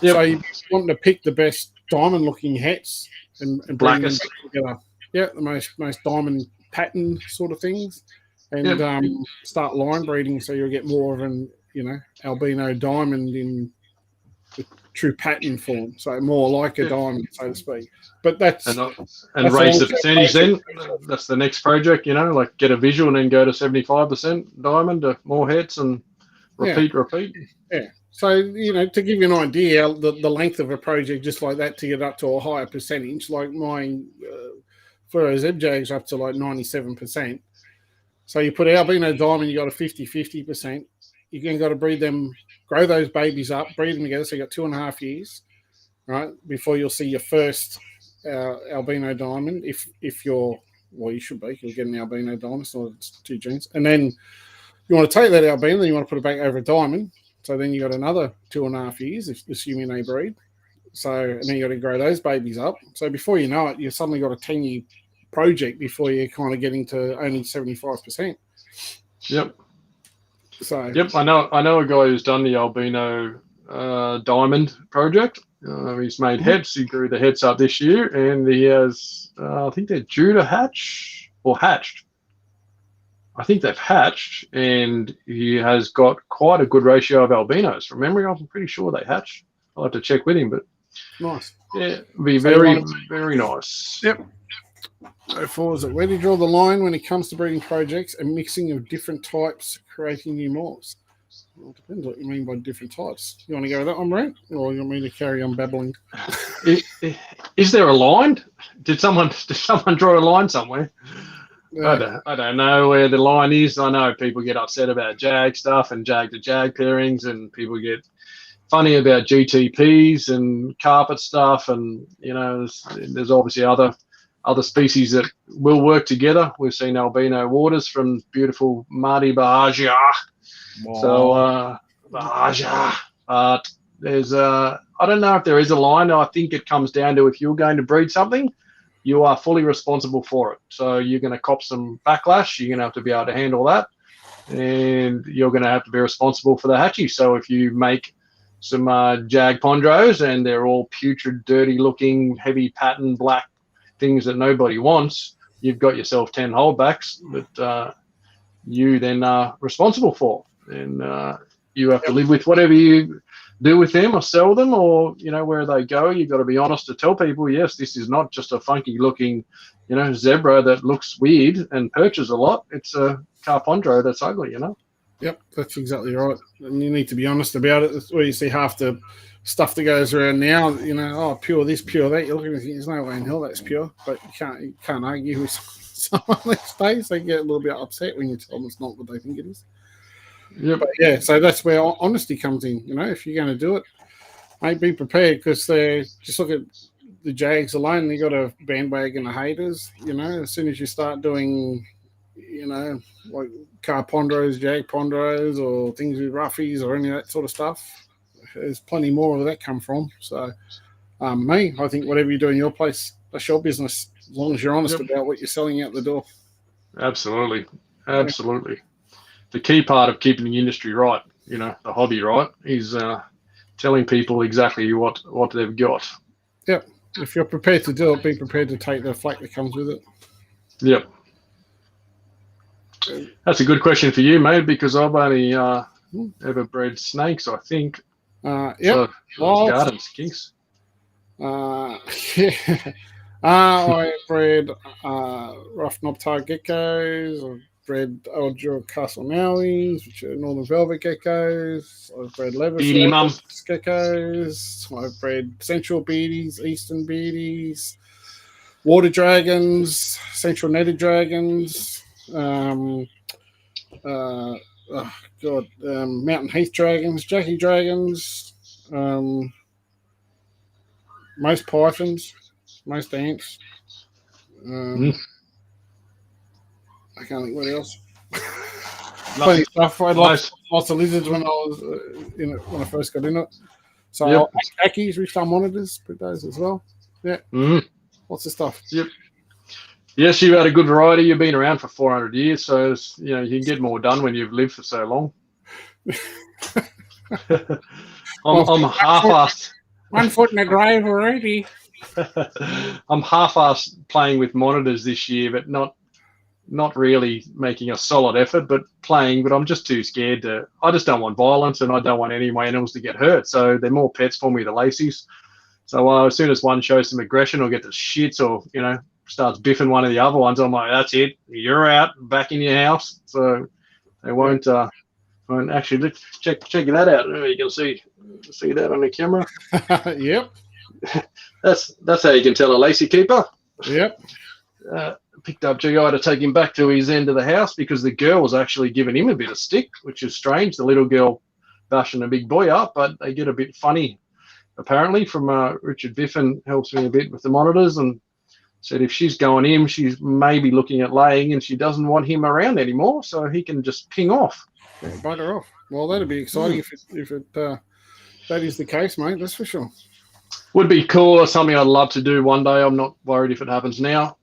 Yep. So you want to pick the best diamond-looking hats and bring them together. Yeah, the most diamond pattern sort of things, and start line breeding so you'll get more of an albino diamond in the true pattern form, so more like a diamond, so to speak. But that's and raise the percentage. Then that's the next project. Like get a visual and then go to 75% diamond to more hits and repeat. Yeah. So to give you an idea, the length of a project just like that to get up to a higher percentage, like mine. For a ZJ's up to like 97%. So you put albino diamond, you got a 50%. You then got to breed them, grow those babies up, breed them together. So you got 2.5 years, right, before you'll see your first albino diamond. If you're, well, you should be. You'll get an albino diamond, so it's 2 genes. And then you want to take that albino, then you want to put it back over a diamond. So then you got another 2.5 years, assuming they breed. So, and then you got to grow those babies up. So before you know it, you've suddenly got a 10-year project before you're kind of getting to only 75%. Yep. So. Yep, I know a guy who's done the albino diamond project. He's made heads. He grew the heads up this year, and he has, I think they're due to hatch or hatched. I think they've hatched, and he has got quite a good ratio of albinos. From memory, I'm pretty sure they hatched. I'll have to check with him, but nice. Yeah, it'd be very, very nice. Yep. So for is it where do you draw the line when it comes to breeding projects and mixing of different types, creating new morphs? Well, it depends what you mean by different types. You want to go with that one, Brent? Or you want me to carry on babbling? Is there a line? Did someone draw a line somewhere? I don't know where the line is. I know people get upset about jag stuff and jag to jag pairings, and people get funny about GTPs and carpet stuff, and there's obviously other species that will work together. We've seen albino waters from beautiful Mardi Bahagia. Wow. So Bahagia. There's I don't know if there is a line. I think it comes down to if you're going to breed something, you are fully responsible for it. So you're going to cop some backlash. You're going to have to be able to handle that, and you're going to have to be responsible for the hatchie. So if you make some jag pondros and they're all putrid, dirty-looking, heavy pattern black things that nobody wants, you've got yourself 10 holdbacks that you then are responsible for, and you have to live with whatever you do with them or sell them, or where they go. You've got to be honest to tell people, yes, this is not just a funky looking zebra that looks weird and perches a lot. It's a carpondro that's ugly. Yep, that's exactly right. And you need to be honest about it. That's where you see half the stuff that goes around now, pure this, pure that. You're looking at it, there's no way in hell that's pure. But you can't argue with someone these days. They get a little bit upset when you tell them it's not what they think it is. Yeah, but yeah, so that's where honesty comes in. If you're going to do it, mate, be prepared, because they just look at the jags alone. They got a bandwagon of haters. As soon as you start doing, like carpondros, jag pondros, or things with roughies or any of that sort of stuff, there's plenty more of that come from. So, I think whatever you do in your place, that's your business, as long as you're honest about what you're selling out the door. Absolutely. The key part of keeping the industry right, the hobby right, is telling people exactly what they've got. Yep. If you're prepared to do it, be prepared to take the flack that comes with it. Yep. That's a good question for you, mate, because I've only ever bred snakes, I think. Yep. So gardens, kinks. I bred rough knobtail geckos. I've bred Algero Castle Nowies, which are northern velvet geckos. I've bred leather geckos. I've bred central beardies, eastern beardies, water dragons, central netted dragons. Mountain heath dragons, Jackie dragons, most pythons, most ants. I can't think what else. Plenty of stuff. I had lots of lizards when I was when I first got in it. So Ackies, rooftop monitors, put those as well. Yeah, lots of stuff. Yep. Yes, you've had a good variety. You've been around for 400 years, so you can get more done when you've lived for so long. I'm half-assed. 1 foot in the grave already. I'm half-assed playing with monitors this year, but not really making a solid effort, but playing. But I'm just too scared to. I just don't want violence, and I don't want any of my animals to get hurt. So they're more pets for me, the Lacy's. So as soon as one shows some aggression or get the shits or starts biffing one of the other ones, I'm like, that's it, you're out, back in your house. So they won't actually. Let's check that out. You can see that on the camera. Yep. That's how you can tell a Lacy keeper. Yep. Picked up GI to take him back to his end of the house because the girl was actually giving him a bit of stick, which is strange. The little girl bashing the big boy up, but they get a bit funny apparently from Richard Biffin. Helps me a bit with the monitors, and said if she's going in, she's maybe looking at laying and she doesn't want him around anymore, so he can just ping off. Yeah, bugger off. Well, that'd be exciting if that is the case, mate. That's for sure. Would be cool or something I'd love to do one day. I'm not worried if it happens now.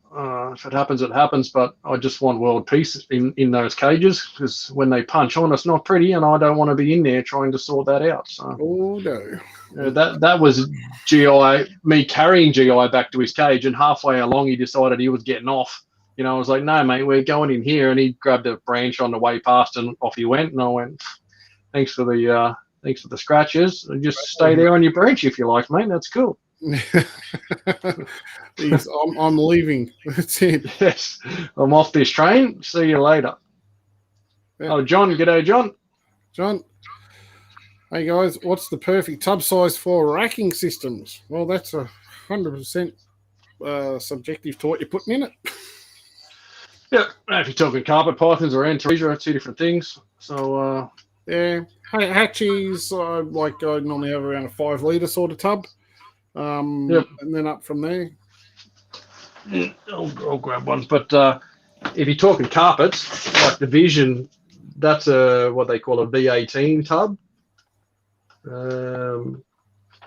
If it happens, it happens. But I just want world peace in those cages, because when they punch on, it's not pretty, and I don't want to be in there trying to sort that out. So no. That was me carrying GI back to his cage, and halfway along he decided he was getting off. I was like, no, mate, we're going in here. And he grabbed a branch on the way past, and off he went. And I went, thanks for the scratches. And just stay there on your branch if you like, mate. That's cool. I'm leaving. That's it. Yes, I'm off this train. See you later. Yeah. Oh, John. G'day, John. John. Hey, guys. What's the perfect tub size for racking systems? Well, that's 100% subjective to what you're putting in it. Yeah, if you're talking carpet pythons or Antaresia, two different things. So, yeah. Hey, hatchies, I normally have around a 5 litre sort of tub. And then up from there. I'll grab one. But if you're talking carpets, like the Vision, that's what they call a V18 tub.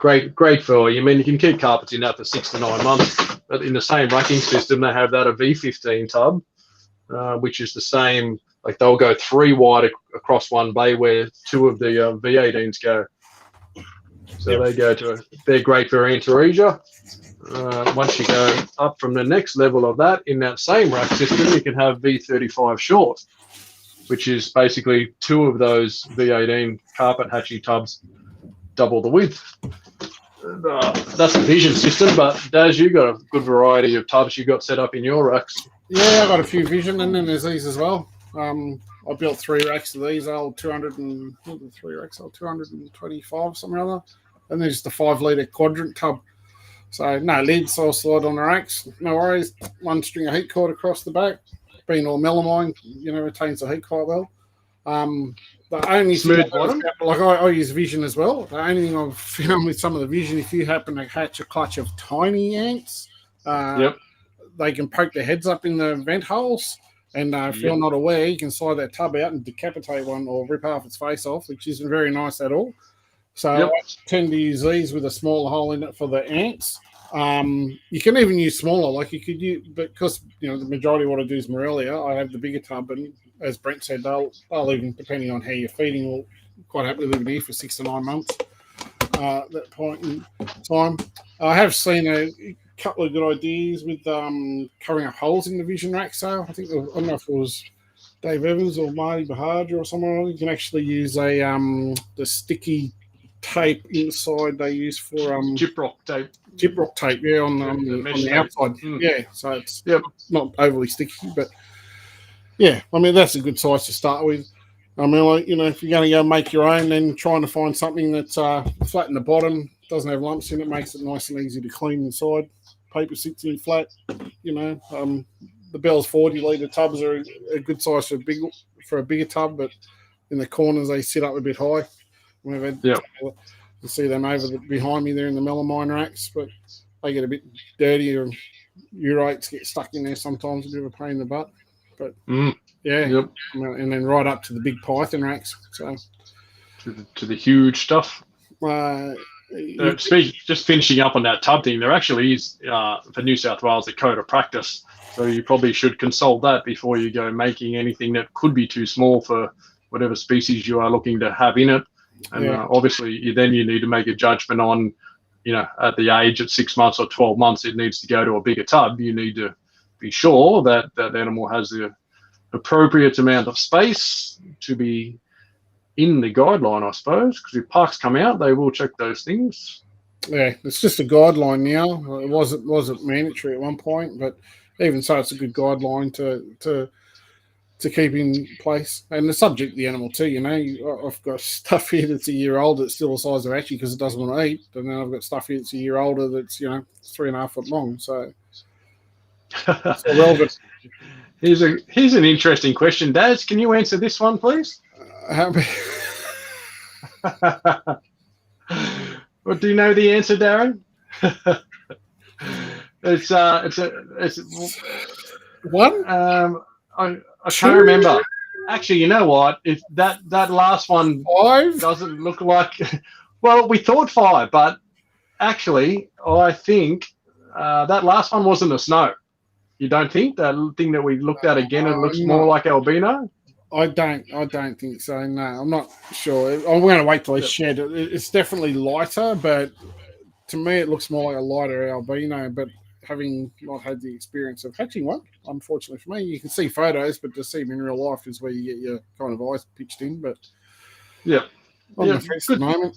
Great for you. I mean, you can keep carpets in that for 6 to 9 months. But in the same racking system, they have that a V15 tub, which is the same. Like they'll go 3 wide across one bay, where 2 of the V18s go. So they're great for Antaresia. Once you go up from the next level of that, in that same rack system, you can have V35 short, which is basically 2 of those V18 carpet hatchie tubs, double the width. That's the Vision system, but Daz, you got a good variety of tubs you got set up in your racks. Yeah, I got a few Vision, and then there's these as well. I built 3 racks of these, 225, something or other. And there's the 5 litre quadrant tub. So no lids, I'll slide on the racks. No worries. 1 string of heat cord across the back. Being all melamine, retains the heat quite well. The only smooth bottom. I use Vision as well. The only thing I've found with some of the Vision, if you happen to hatch a clutch of tiny ants, they can poke their heads up in the vent holes. And if you're not aware, you can slide that tub out and decapitate one or rip half its face off, which isn't very nice at all. So I tend to use these with a smaller hole in it for the ants. You can even use smaller, like you could use, because the majority of what I do is Morelia. I have the bigger tub, and as Brent said, they'll even, depending on how you're feeding, will quite happily live in here for 6 to 9 months. At that point in time, I have seen a couple of good ideas with covering up holes in the Vision rack. So I don't know if it was Dave Evans or Marty Bahadur or someone. You can actually use the sticky tape inside they use for gyprock tape, on the outside. Yeah, so it's not overly sticky, but I mean that's a good size to start with. I mean, if you're going to go make your own, then trying to find something that's flat in the bottom, doesn't have lumps in it, makes it nice and easy to clean inside. Paper sits in flat. The Bell's 40 litre tubs are a good size for a bigger tub, but in the corners they sit up a bit high. You see them behind me there in the melamine racks, but they get a bit dirty, or urates get stuck in there sometimes, a bit of a pain in the butt. But and then right up to the big python racks. So to the huge stuff. Just finishing up on that tub thing, there actually is for New South Wales a code of practice, so you probably should consult that before you go making anything that could be too small for whatever species you are looking to have in it. And obviously you need to make a judgment on, at the age at 6 months or 12 months, it needs to go to a bigger tub. You need to be sure that that animal has the appropriate amount of space to be in the guideline, I suppose, because if parks come out, they will check those things. Yeah, it's just a guideline now. It wasn't mandatory at one point, but even so, it's a good guideline to keep in place, and the subject the animal too. I've got stuff here that's a year old that's still the size of Hatchie because it doesn't want to eat, and then I've got stuff here that's a year older that's 3.5 foot long. So it's relevant. Here's an interesting question, Daz. Can you answer this one, please? Well, do you know the answer, Darren? It's one. I can't remember. Actually, you know what? If that last one 5 doesn't look like, well, we thought 5, but actually, I think that last one wasn't a snow. You don't think that thing that we looked at again? It looks more like albino. I don't think so. No, I'm not sure. I'm going to wait till it's shed. It's definitely lighter, but to me, it looks more like a lighter albino. But having not had the experience of hatching one, unfortunately for me, you can see photos, but to see them in real life is where you get your kind of eyes pitched in. But on the fence at the moment.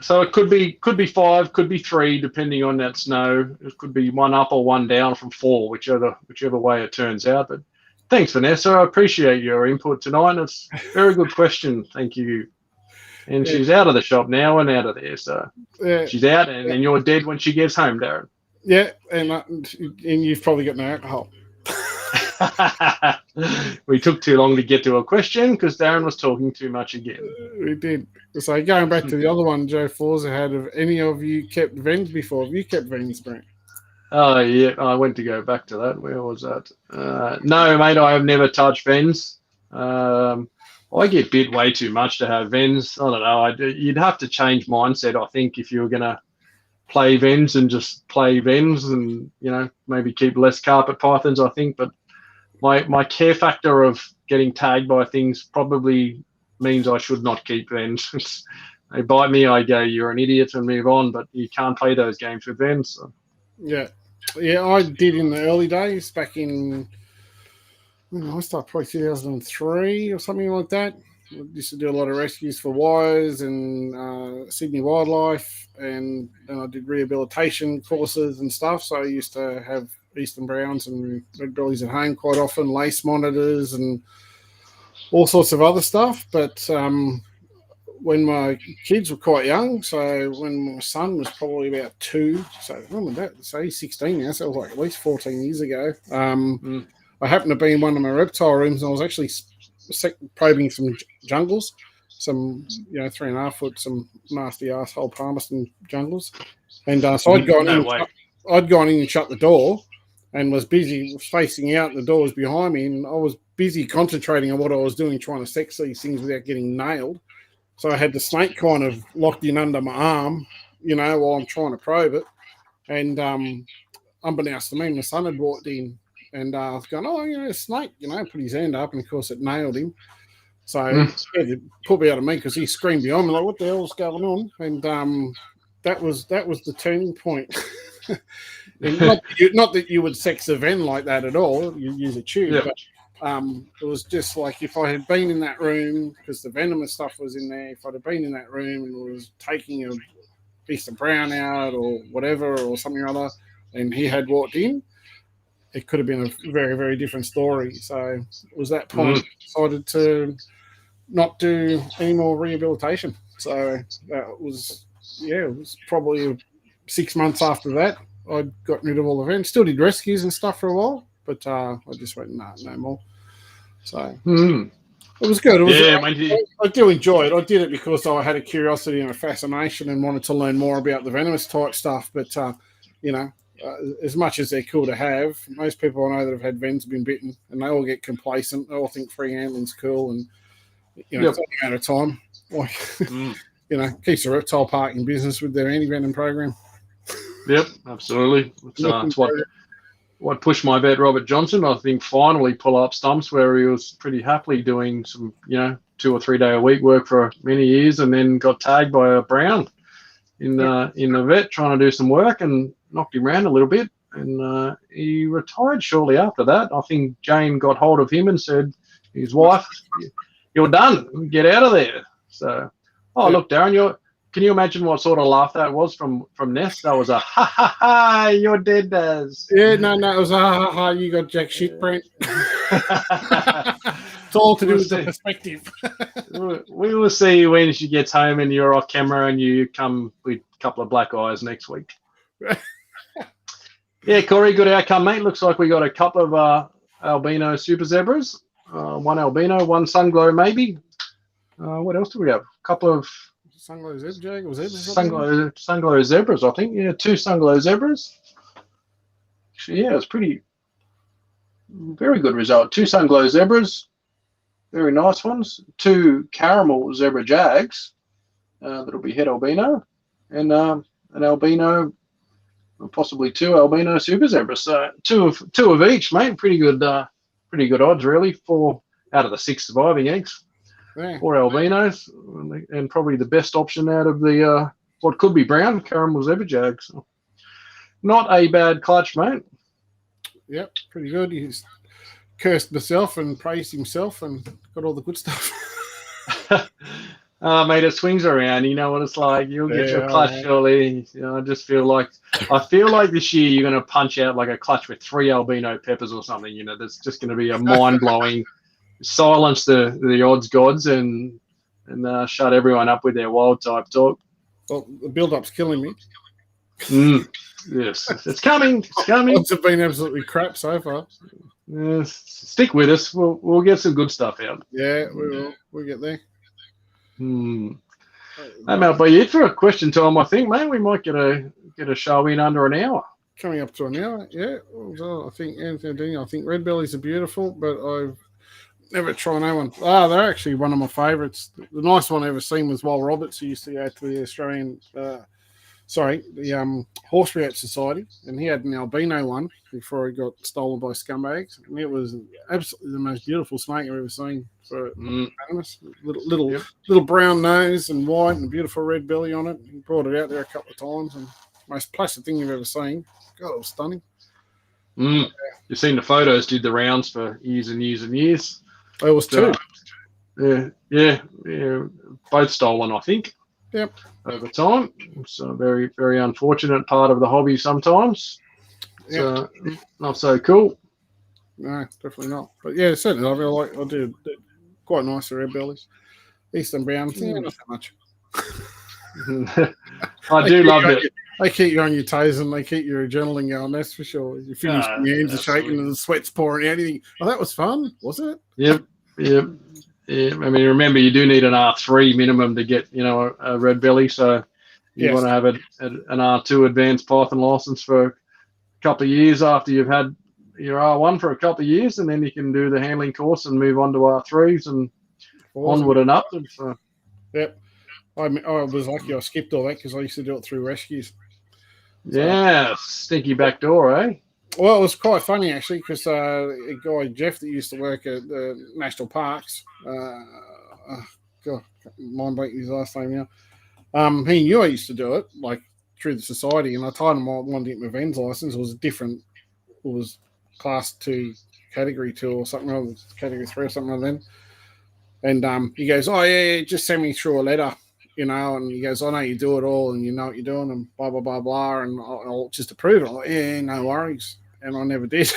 So it could be 5, could be 3, depending on that snow. It could be 1 up or 1 down from 4, whichever way it turns out. But thanks, Vanessa. I appreciate your input tonight. It's a very good question. Thank you. And she's out of the shop now and out of there. So she's out, and you're dead when she gets home, Darren. Yeah, and you've probably got no alcohol. We took too long to get to a question because Darren was talking too much again. We did. So going back to the other one Joe Forza had, have any of you kept Vens before? Have you kept Vens, Brent? Oh, yeah, I went to go back to that. Where was that? No, mate, I have never touched Vens. I get bit way too much to have Vens. I don't know. You'd have to change mindset, I think, if you were going to play Vens and just play Vens and, maybe keep less carpet pythons, I think. But my care factor of getting tagged by things probably means I should not keep Vens. They bite me, I go, you're an idiot, and move on. But you can't play those games with Vens. So. Yeah, I did in the early days back in, I started probably 2003 or something like that. I used to do a lot of rescues for wires and Sydney Wildlife, and I did rehabilitation courses and stuff. So I used to have Eastern Browns and red bellies at home quite often, lace monitors and all sorts of other stuff. But when my kids were quite young, so when my son was probably about 2, so he's 16 now, so it was like at least 14 years ago. I happened to be in one of my reptile rooms, and I was actually probing some jungles, some 3.5 foot, some nasty asshole Palmerston jungles, and so I'd gone in and shut the door, and was busy facing out. The door was behind me, and I was busy concentrating on what I was doing, trying to sex these things without getting nailed. So I had the snake kind of locked in under my arm, while I'm trying to probe it. And unbeknownst to me, my son had walked in, and I was going, a snake, put his hand up, and of course it nailed him. So it put me out of me because he screamed behind me, like, what the hell's going on? And that was the turning point. And not that you would sex a ven like that at all. You use a tube, but it was just like if I had been in that room, because the venomous stuff was in there, if I'd have been in that room and was taking a Eastern Brown out or whatever or something or other, and he had walked in, it could have been a very, very different story. So it was that point I decided to not do any more rehabilitation. So that was, it was probably 6 months after that. I'd gotten rid of all the vents. Still did rescues and stuff for a while, but I just went, no more. So it was good. I do enjoy it. I did it because I had a curiosity and a fascination and wanted to learn more about the venomous type stuff. But, as much as they're cool to have, most people I know that have had vens have been bitten, and they all get complacent. They all think free handling's cool, and, it's only a matter of time. Like, keeps the reptile park in business with their anti-venom program. Yep, absolutely. It's what pushed my vet, Robert Johnson, I think, finally pull up stumps where he was pretty happily doing some, 2 or 3 day a week work for many years, and then got tagged by a brown in the vet trying to do some work and knocked him around a little bit. And he retired shortly after that. I think Jane got hold of him and said, his wife, you're done. Get out of there. So, look, Darren, can you imagine what sort of laugh that was from Ness? That was a ha ha ha, you're dead, Daz. Yeah, no, it was a ha ha ha, you got jack shit, Brent. It's all to do with the perspective. We will see when she gets home and you're off camera and you come with a couple of black eyes next week. Yeah, Corey, good outcome, mate. Looks like we got a couple of albino super zebras. One albino, one sunglow maybe. What else do we have? A couple of Sunglow zebra, was it? Sunglow zebras, I think. Yeah, 2 sunglow zebras. Actually, yeah, it's very good result. 2 sunglow zebras, very nice ones. 2 caramel zebra jags that'll be head albino, and an albino, or possibly 2 albino super zebras. So two of each, mate. Pretty good odds, really. 4 out of the 6 surviving eggs. Yeah. 4 albinos, and probably the best option out of the what could be brown caramel zebra jag. So not a bad clutch, mate. Yep, pretty good. He's cursed himself and praised himself and got all the good stuff. Mate, it swings around. You know what it's like. You'll get your clutch surely. You know, I feel like this year you're going to punch out like a clutch with 3 albino peppers or something. You know, that's just going to be a mind blowing. Silence the odds gods and shut everyone up with their wild type talk. Well, the build up's killing me. Yes, it's coming. It's coming. Odds have been absolutely crap so far. Stick with us. We'll get some good stuff out. Yeah, we will. We'll get there. That might be it for a question time, I think, mate. We might get a show in under an hour. Coming up to an hour, yeah. Well, I think Anthony, I think red bellies are beautiful, but I've never tried no one. They're actually one of my favourites. The nice one I ever seen was Wal Roberts, who used to go to the Australian, Horse Rehab Society, and he had an albino one before he got stolen by scumbags, and it was absolutely the most beautiful snake I've ever seen. For animals, little brown nose and white and a beautiful red belly on it. He brought it out there a couple of times, and most placid thing you've ever seen. God, it was stunning. You've seen the photos, did the rounds for years and years and years. It was 2. Yeah. Both stolen, I think. Yep. Over time. It's a very, very unfortunate part of the hobby sometimes. Yep. Not so cool. No, definitely not. But yeah, certainly I do quite nice red bellies. Eastern brown, not so much. I do love it. They keep you on your toes and they keep your adrenaline going, that's for sure. You finish, your hands are shaking and the sweat's pouring out. You think, that was fun, was it? Yep. I mean, remember, you do need an R3 minimum to get, a red belly. So you want to have an R2 advanced Python license for a couple of years after you've had your R1 for a couple of years, and then you can do the handling course and move on to R3s and onward and upward. So. Yep. I was lucky I skipped all that because I used to do it through rescues. Yeah, stinky back door, eh? Well, it was quite funny, actually, because a guy, Jeff, that used to work at the national parks, God, mind blanking his last name now, he knew I used to do it, like, through the society, and I told him I wanted to get my Vans license. It was class 2, category 2 or something, or category 3 or something like that. And he goes, oh, yeah, just send me through a letter. And he goes, I know you do it all and you know what you're doing and blah, blah, blah, blah, and I'll just approve it. I'm like, yeah, no worries. And I never did.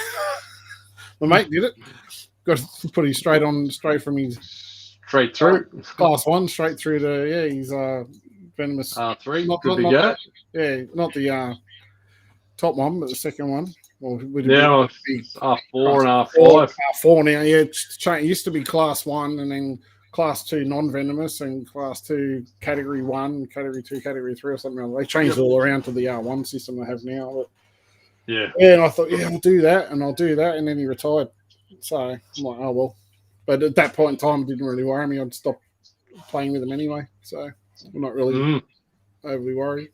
My mate did it. Got to put him straight from his... Straight through? Class 1, straight through to, he's venomous. R3, not the top one, but the second one. R4 and R5. R4 now, yeah. It used to be class 1 and then class 2 non-venomous and class 2 category 1, category 2, category 3 or something like that. They changed it all around to the R1 system they have now. But yeah, and I thought, I'll do that, and then he retired. So I'm like, oh, well. But at that point in time, it didn't really worry me. I'd stopped playing with him anyway. So I'm not really overly worried.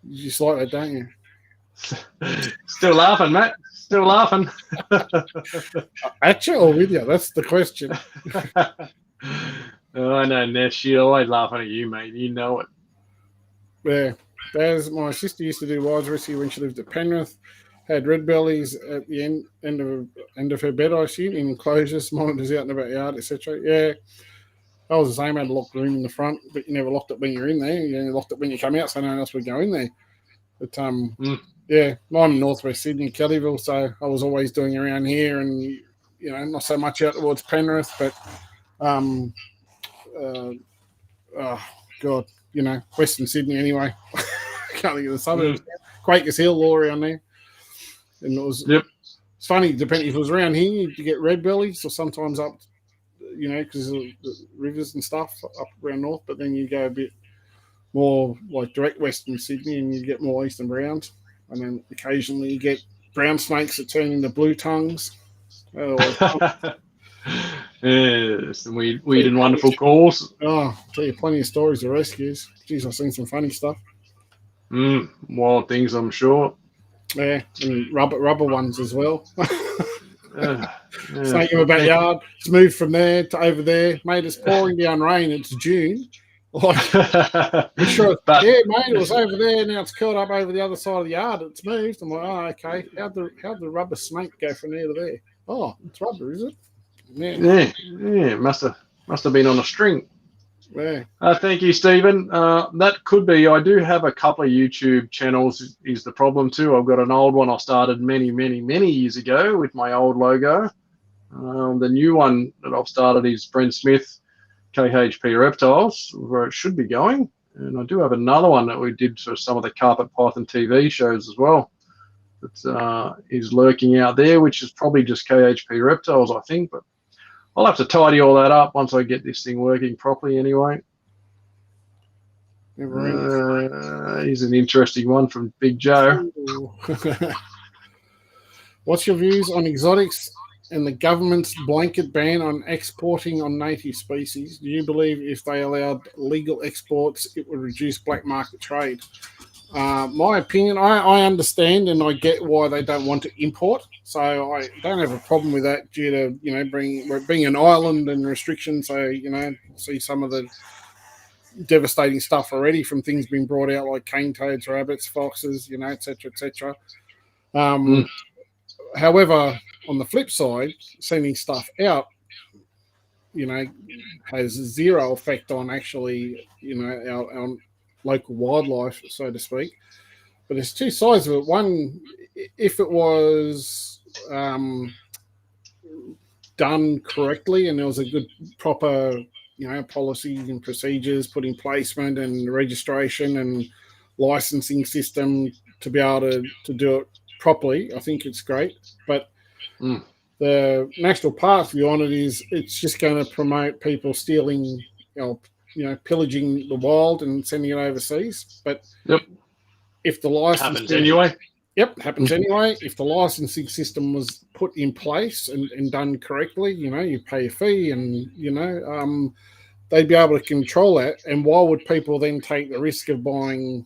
You just like that, don't you? Still laughing, Matt. Still laughing. At you or with you? That's the question. I know, Ness. She's always laughing at you, mate. You know it. Yeah. My sister used to do wild rescue when she lived at Penrith. Had red bellies at the end of her bed, I assume, in enclosures, monitors out in the backyard, etc. Yeah. I was the same. I had a locked room in the front, but you never locked it when you're in there. You only locked it when you come out, so no one else would go in there. But yeah, I'm in northwest Sydney, Kellyville, so I was always doing around here, and not so much out towards Penrith, but Western Sydney anyway. Can't think of the suburbs. Quakers Hill, all around there, and it was. Yep. It's funny, depending if it was around here, you get red bellies, or sometimes up, because of the rivers and stuff up around north. But then you go a bit more like direct Western Sydney, and you get more eastern browns. And then occasionally you get brown snakes that turn into blue tongues. Yes, some weird and wonderful calls. Oh, I'll tell you plenty of stories of rescues. Jeez, I've seen some funny stuff. Wild things, I'm sure. Yeah, and rubber ones as well. Yeah. Snake in my backyard. It's moved from there to over there. Mate, it's pouring down rain. It's June. Like, sure, But yeah, mate, it was over there. Now it's curled up over the other side of the yard. It's moved. I'm like, oh, okay. How'd the rubber snake go from there to there? Oh, it's rubber, is it? Yeah. Must have been on a string. Yeah. Thank you, Stephen. That could be. I do have a couple of YouTube channels. Is the problem too? I've got an old one I started many years ago with my old logo. The new one that I've started is Brent Smith KHP Reptiles, where it should be going. And I do have another one that we did for some of the Carpet Python TV shows as well. That is lurking out there, which is probably just KHP Reptiles, I think. But I'll have to tidy all that up once I get this thing working properly anyway. Here's an interesting one from Big Joe. What's your views on exotics and the government's blanket ban on exporting on native species? Do you believe if they allowed legal exports, it would reduce black market trade? My opinion, I understand and I get why they don't want to import. So I don't have a problem with that due to, being an island and restrictions. So, see some of the devastating stuff already from things being brought out like cane toads, rabbits, foxes, et cetera, et cetera. However, on the flip side, sending stuff out, has zero effect on actually, our local wildlife, so to speak. But there's two sides of it. One, if it was done correctly and there was a good, proper, policies and procedures put in placement and registration and licensing system to be able to do it properly, I think it's great. But the national park's view on it is it's just going to promote people stealing, pillaging the wild and sending it overseas. But if the license happens anyway. Happens anyway. If the licensing system was put in place and done correctly, you pay a fee and, they'd be able to control that. And why would people then take the risk of buying,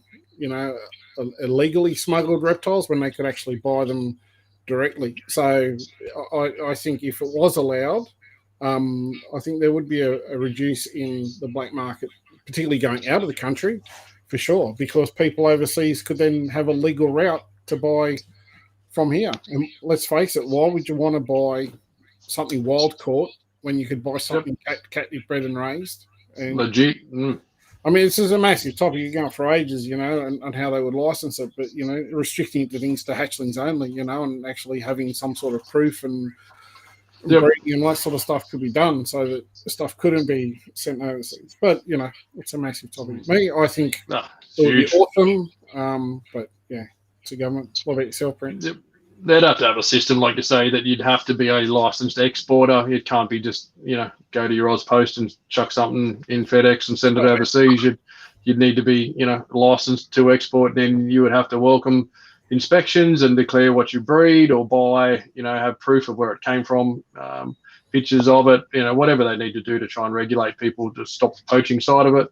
illegally smuggled reptiles when they could actually buy them directly? So I think if it was allowed, I think there would be a reduce in the black market, particularly going out of the country, for sure, because people overseas could then have a legal route to buy from here. And let's face it, why would you want to buy something wild caught when you could buy something captive bred and raised? And legit. I mean, this is a massive topic. You're going for ages, and how they would license it, but, restricting it to things to hatchlings only, and actually having some sort of proof and breeding and that sort of stuff could be done so that the stuff couldn't be sent overseas. But, it's a massive topic. Me, I think it would be awesome, but, yeah, it's a government. What about yourself, Brent? They'd have to have a system, like you say, that you'd have to be a licensed exporter. It can't be just, go to your Post and chuck something in FedEx and send it overseas. You'd need to be, licensed to export. Then you would have to welcome inspections and declare what you breed or buy, have proof of where it came from, pictures of it, whatever they need to do to try and regulate people to stop the poaching side of it.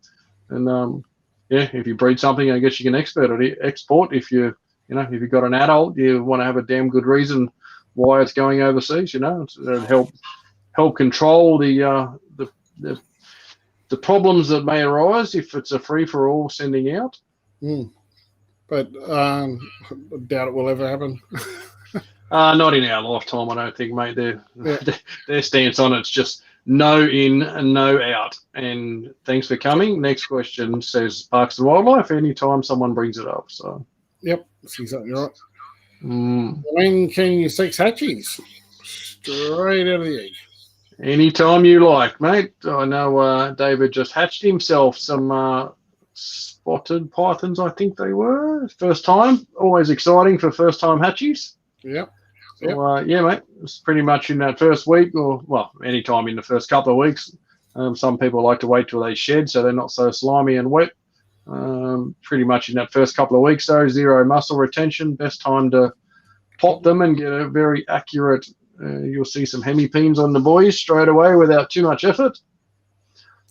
And, if you breed something, I guess you can export if you, if you've got an adult, you want to have a damn good reason why it's going overseas, to help control the problems that may arise if it's a free-for-all sending out. But I doubt it will ever happen. Not in our lifetime, I don't think, mate. Their stance on it's just no in and no out. And thanks for coming. Next question says Parks and Wildlife anytime someone brings it up. So. Yep, that's exactly right. When can you sex hatchies? Straight out of the egg. Anytime you like, mate. I know David just hatched himself some spotted pythons, I think they were. First time. Always exciting for first-time hatchies. Yep. So, yeah, mate. It's pretty much in that first week or, well, anytime in the first couple of weeks. Some people like to wait till they shed so they're not so slimy and wet. Pretty much in that first couple of weeks, though, zero muscle retention. Best time to pop them and get a very accurate. You'll see some hemipenes on the boys straight away without too much effort.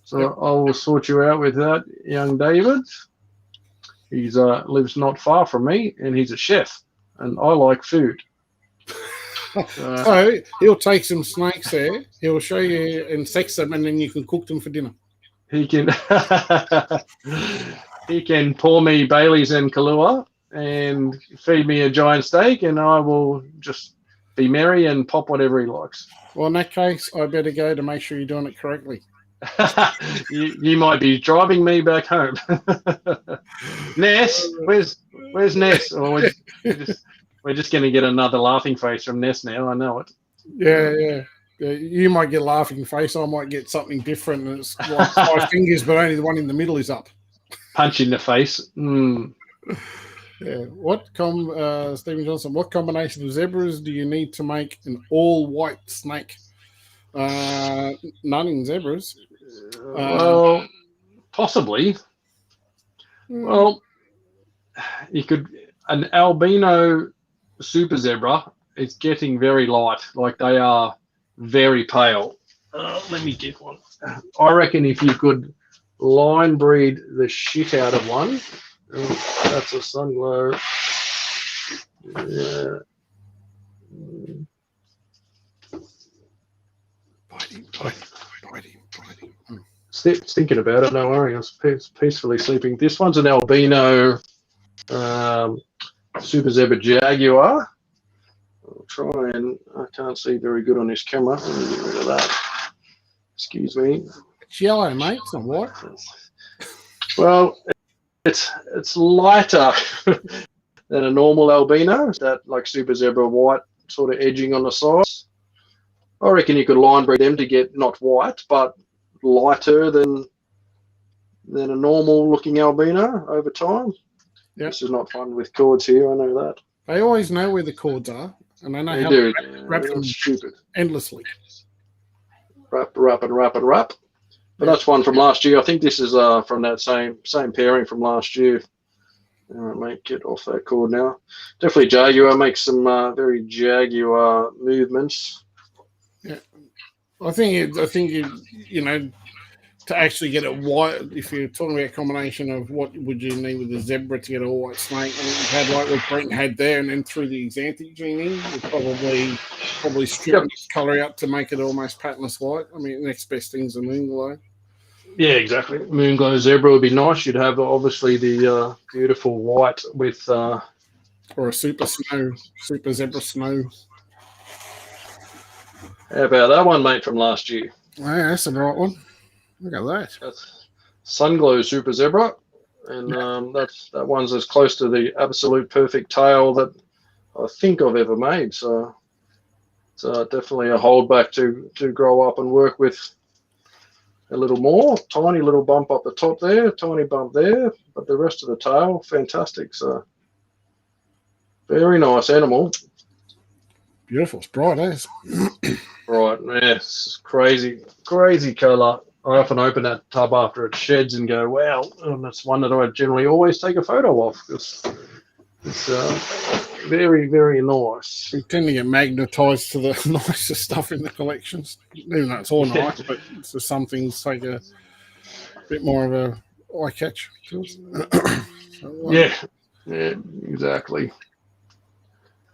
So I will sort you out with that, young David. He's lives not far from me, and he's a chef, and I like food. So he'll take some snakes there. He'll show you and sex them, and then you can cook them for dinner. He can he can pour me Bailey's and Kahlua and feed me a giant steak, and I will just be merry and pop whatever he likes. Well, in that case, I better go to make sure you're doing it correctly. you might be driving me back home. Ness, where's Ness? Or we're just going to get another laughing face from Ness now. I know it. Yeah. You might get a laughing face. I might get something different. And it's like 5 fingers, but only the one in the middle is up. Punch in the face. Mm. Yeah. Stephen Johnson, what combination of zebras do you need to make an all-white snake? None in zebras. Well, possibly. Well, you could. An albino super zebra is getting very light. Like they are very pale. Let me get one. I reckon if you could line breed the shit out of one. That's a sun glow. Yeah. Bite him. Thinking about it, no worry. I was peacefully sleeping. This one's an albino super zebra jaguar. I'll try and I can't see very good on this camera. Let me get rid of that. Excuse me. It's yellow, mate. It's not white. Well, it's lighter than a normal albino. That like super zebra white sort of edging on the sides. I reckon you could line breed them to get not white, but lighter than a normal looking albino over time. Yep. This is not fun with cords here, I know that. They always know where the cords are, and they know how to wrap them stupid endlessly. Wrap. But that's one from last year. I think this is from that same pairing from last year. Mate, get off that cord now. Definitely Jaguar makes some very Jaguar movements. Yeah, I think you know, to actually get it white. If you're talking about a combination of what would you need with a zebra to get a white snake, I mean, you had like what Brent had there, and then through the xanthic gene in, you probably strip the colour out to make it almost patternless white. I mean, the next best thing's a moonglow. Yeah, exactly. Moonglow zebra would be nice. You'd have obviously the beautiful white with or a super zebra snow. How about that one, mate, from last year? Yeah, that's the right one. Look at that. That's Sunglow Super Zebra, and that one's as close to the absolute perfect tail that I think I've ever made. So it's definitely a holdback to grow up and work with a little more. Tiny little bump up the top there, tiny bump there, but the rest of the tail, fantastic. So very nice animal. Beautiful. It's bright, eh? Right, yes, it's crazy colour. I often open that tub after it sheds and go, wow, and that's one that I generally always take a photo of because it's very, very nice. We tend to get magnetised to the nicer stuff in the collections. Even though it's all nice, but so some things take a bit more of a eye catch to us. Yeah, exactly.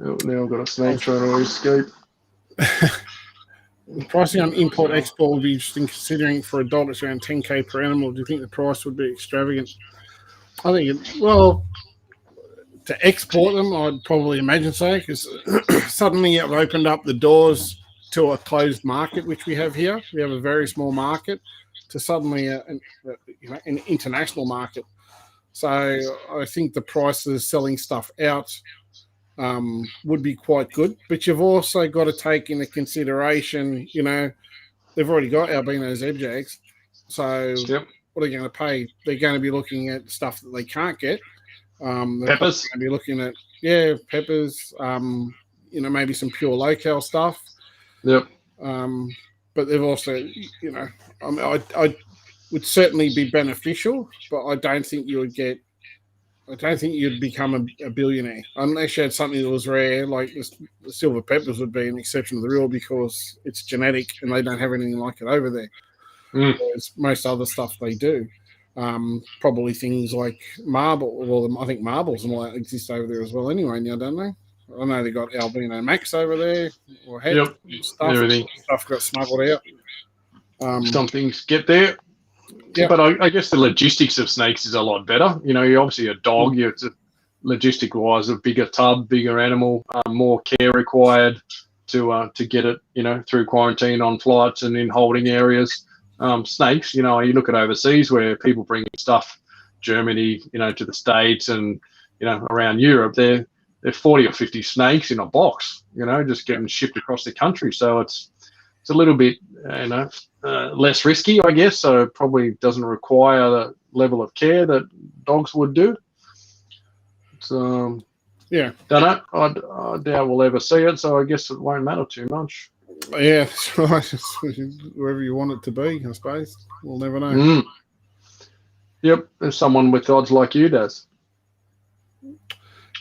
Oh, now I've got a snake trying to escape. Pricing on import-export would be interesting, considering for adult it's around 10K per animal. Do you think the price would be extravagant? I think, to export them, I'd probably imagine so, because suddenly it opened up the doors to a closed market, which we have here. We have a very small market to suddenly an international market. So I think the price of selling stuff out would be quite good, but you've also got to take into consideration, they've already got albino zebjags, so what are they going to pay? They're going to be looking at stuff that they can't get. They're peppers. Going to be looking at peppers. Maybe some pure local stuff. Yep. But they've also, I would certainly be beneficial, but I don't think you'd become a billionaire unless you had something that was rare, like the Silver Peppers would be an exception to the rule because it's genetic and they don't have anything like it over there. Whereas most other stuff they do. Probably things like marble. Well, I think marbles and all that exist over there as well anyway now, don't they? I know they got Albino Max over there, or Yep, everything. Stuff got smuggled out. Some things get there. Yep. But I guess the logistics of snakes is a lot better. You know, you're obviously a dog. It's logistic-wise a bigger tub, bigger animal, more care required to get it, you know, through quarantine on flights and in holding areas. Snakes, you know, you look at overseas where people bring stuff, Germany, you know, to the States and, you know, around Europe, they're 40 or 50 snakes in a box, you know, just getting shipped across the country. So it's a little bit, you know, less risky, I guess. So it probably doesn't require the level of care that dogs would do. So yeah, don't know. I doubt we'll ever see it. So I guess it won't matter too much. Yeah, that's right. Wherever you want it to be, I suppose. We'll never know. Yep, there's someone with odds like you does.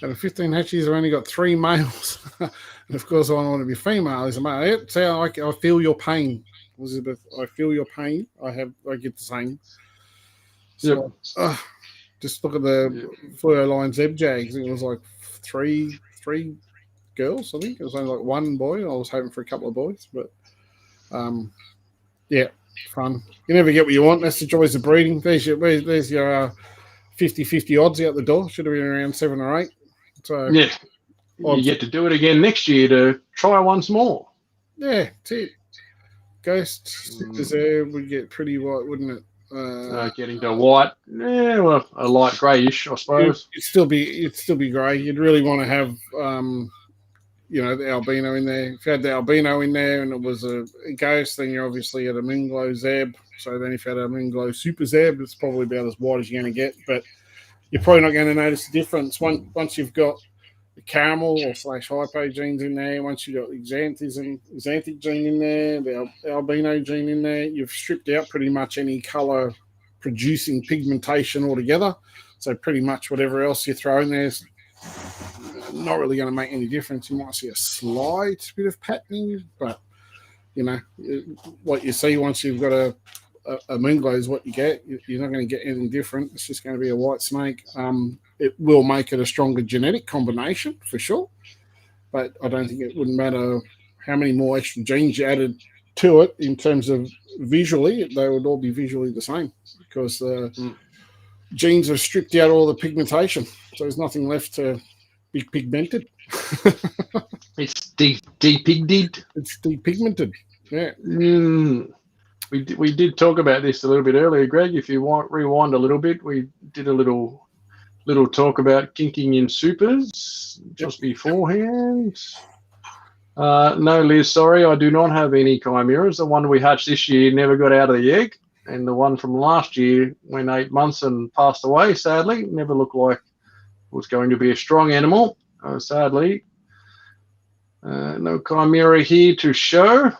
Out of 15 hatchies, I've only got 3 males. And of course, I want to be female. As a male, yep, see, I feel your pain, Elizabeth. I feel your pain. I get the same. So, yep. Just look at the Fluo Line Zeb Jags. It was like three girls, I think. It was only like 1 boy. I was hoping for a couple of boys, but yeah, fun. You never get what you want. That's the joys of breeding. There's your 50-50 odds out the door. Should have been around 7 or 8. So yeah, you get to do it again next year to try once more. Yeah, that's it. Ghosts there would get pretty white, wouldn't it? Getting to white, yeah, well, a light greyish, I suppose. It'd still be grey. You'd really want to have, you know, the albino in there. If you had the albino in there and it was a ghost, then you're obviously at a Moonglow Zeb. So then if you had a Moonglow Super Zeb, it's probably about as white as you're going to get. But you're probably not going to notice the difference once you've got the caramel or / hypo genes in there. Once you've got the xanthic gene in there, the albino gene in there, you've stripped out pretty much any colour producing pigmentation altogether. So pretty much whatever else you throw in there is not really going to make any difference. You might see a slight bit of patterning, but you know what you see once you've got a Moonglow is what you get. You're not going to get anything different. It's just going to be a white snake. It will make it a stronger genetic combination for sure, but I don't think it wouldn't matter how many more extra genes you added to it in terms of visually. They would all be visually the same because the genes have stripped out all the pigmentation, so there's nothing left to be pigmented. It's depigmented. It's depigmented. Yeah. We did talk about this a little bit earlier, Greg. If you want rewind a little bit, we did a little talk about kinking in supers just beforehand. No, Liz, sorry, I do not have any chimeras. The one we hatched this year never got out of the egg, and the one from last year went 8 months and passed away, sadly. Never looked like it was going to be a strong animal, sadly. No chimera here to show.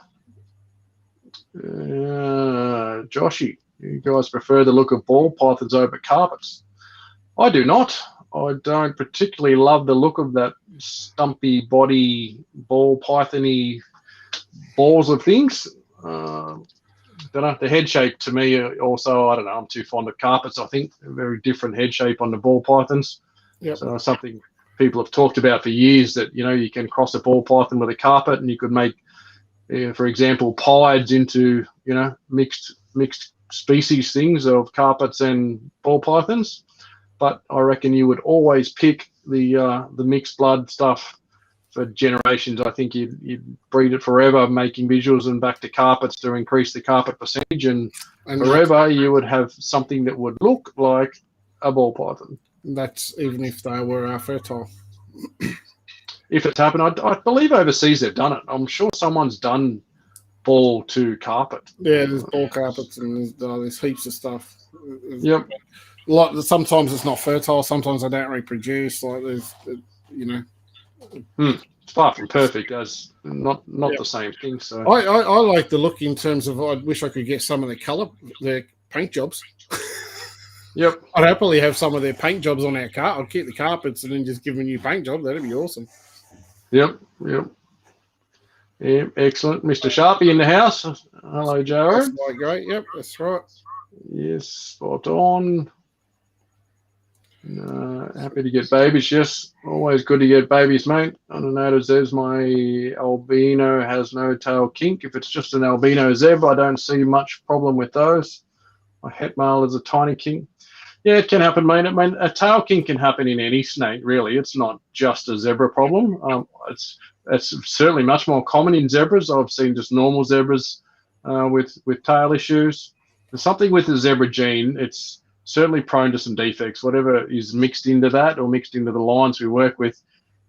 Joshy, you guys prefer the look of ball pythons over carpets? I do not. I don't particularly love the look of that stumpy body ball pythony balls of things. Don't know, the head shape to me also, I don't know, I'm too fond of carpets. I think a very different head shape on the ball pythons. Yep. So something people have talked about for years, that, you know, you can cross a ball python with a carpet and you could make, for example, pieds into, you know, mixed species things of carpets and ball pythons. But I reckon you would always pick the mixed blood stuff for generations. I think you'd breed it forever, making visuals and back to carpets to increase the carpet percentage, and forever you would have something that would look like a ball python. That's even if they were fertile. If it's happened, I believe overseas they've done it. I'm sure someone's done ball to carpet. Yeah, there's ball carpets and there's heaps of stuff. Yep. Sometimes it's not fertile. Sometimes they don't reproduce. Like there's, you know. It's far from perfect. As not the same thing. So I like the look in terms of. I wish I could get some of their paint jobs. Yep. I'd happily have some of their paint jobs on our car. I'd keep the carpets and then just give them a new paint job. That'd be awesome. Yep. Yeah, excellent. Mr. Sharpie in the house. Hello, Jared. That's great. Yep, that's right. Yes, spot on. Happy to get babies. Yes, always good to get babies, mate. On a note, there's my albino has no tail kink. If it's just an albino zeb, I don't see much problem with those. My het male is a tiny kink. Yeah, it can happen, mate. I mean, a tail kink can happen in any snake, really. It's not just a zebra problem. It's certainly much more common in zebras. I've seen just normal zebras with tail issues. There's something with the zebra gene. It's certainly prone to some defects. Whatever is mixed into that or mixed into the lines we work with,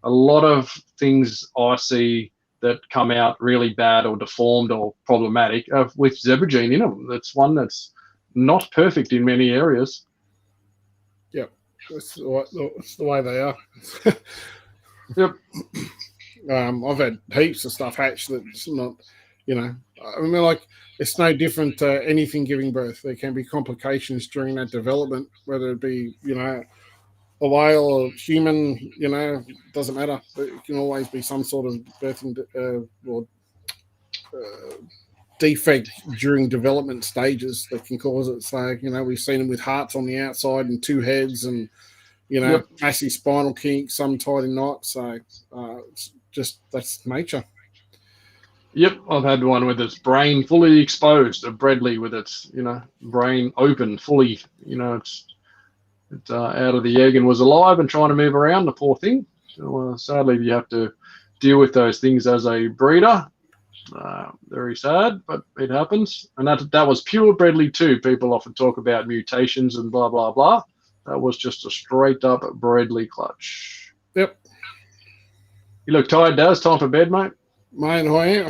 a lot of things I see that come out really bad or deformed or problematic with zebra gene in them. That's one that's not perfect in many areas. Yep, that's the way they are. Yep. I've had heaps of stuff hatched that's not, I mean, like, it's no different to anything giving birth. There can be complications during that development, whether it be, a whale or human, doesn't matter. It can always be some sort of birthing or defect during development stages that can cause it. So, we've seen them with hearts on the outside and two heads and, Yep. massive spinal kink, some tied in knots. So it's just, that's nature. Yep, I've had one with its brain fully exposed, a Bradley with its, brain open fully, it's out of the egg and was alive and trying to move around, the poor thing. So sadly, you have to deal with those things as a breeder. Very sad, but it happens. And that was pure Bradley too. People often talk about mutations and blah, blah, blah. That was just a straight up Bradley clutch. Yep. You look tired, Daz. Time for bed, mate? Mate, I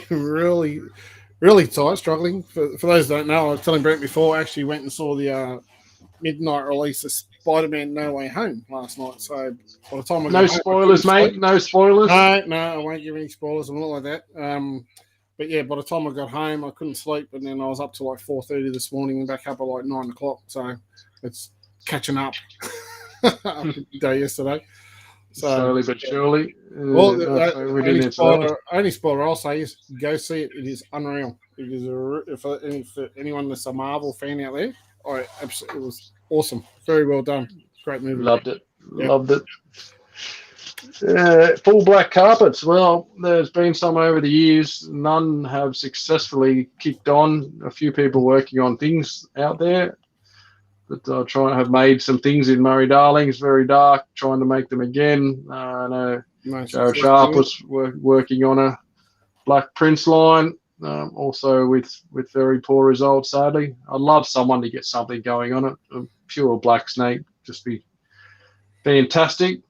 am really, really tight, struggling. For those who don't know, I was telling Brent before, I actually went and saw the midnight release of Spider-Man No Way Home last night. So by the time I got no spoilers, mate. No spoilers. No, I won't give any spoilers and all like that. But yeah, by the time I got home, I couldn't sleep, and then I was up to like 4:30 this morning and back up at like 9 o'clock. So it's catching up after the day yesterday. So, slowly but surely. Well, only spoiler I'll say is go see it. It is unreal. It is for anyone that's a Marvel fan out there. It was awesome. Very well done. Great movie. Loved it. Yep. Loved it. Full black carpets. Well, there's been some over the years. None have successfully kicked on. A few people working on things out there. But trying to have made some things in Murray Darlings, very dark, trying to make them again. I know Jared Sharp was working on a Black Prince line, also with very poor results, sadly. I'd love someone to get something going on it. A pure black snake, just be fantastic.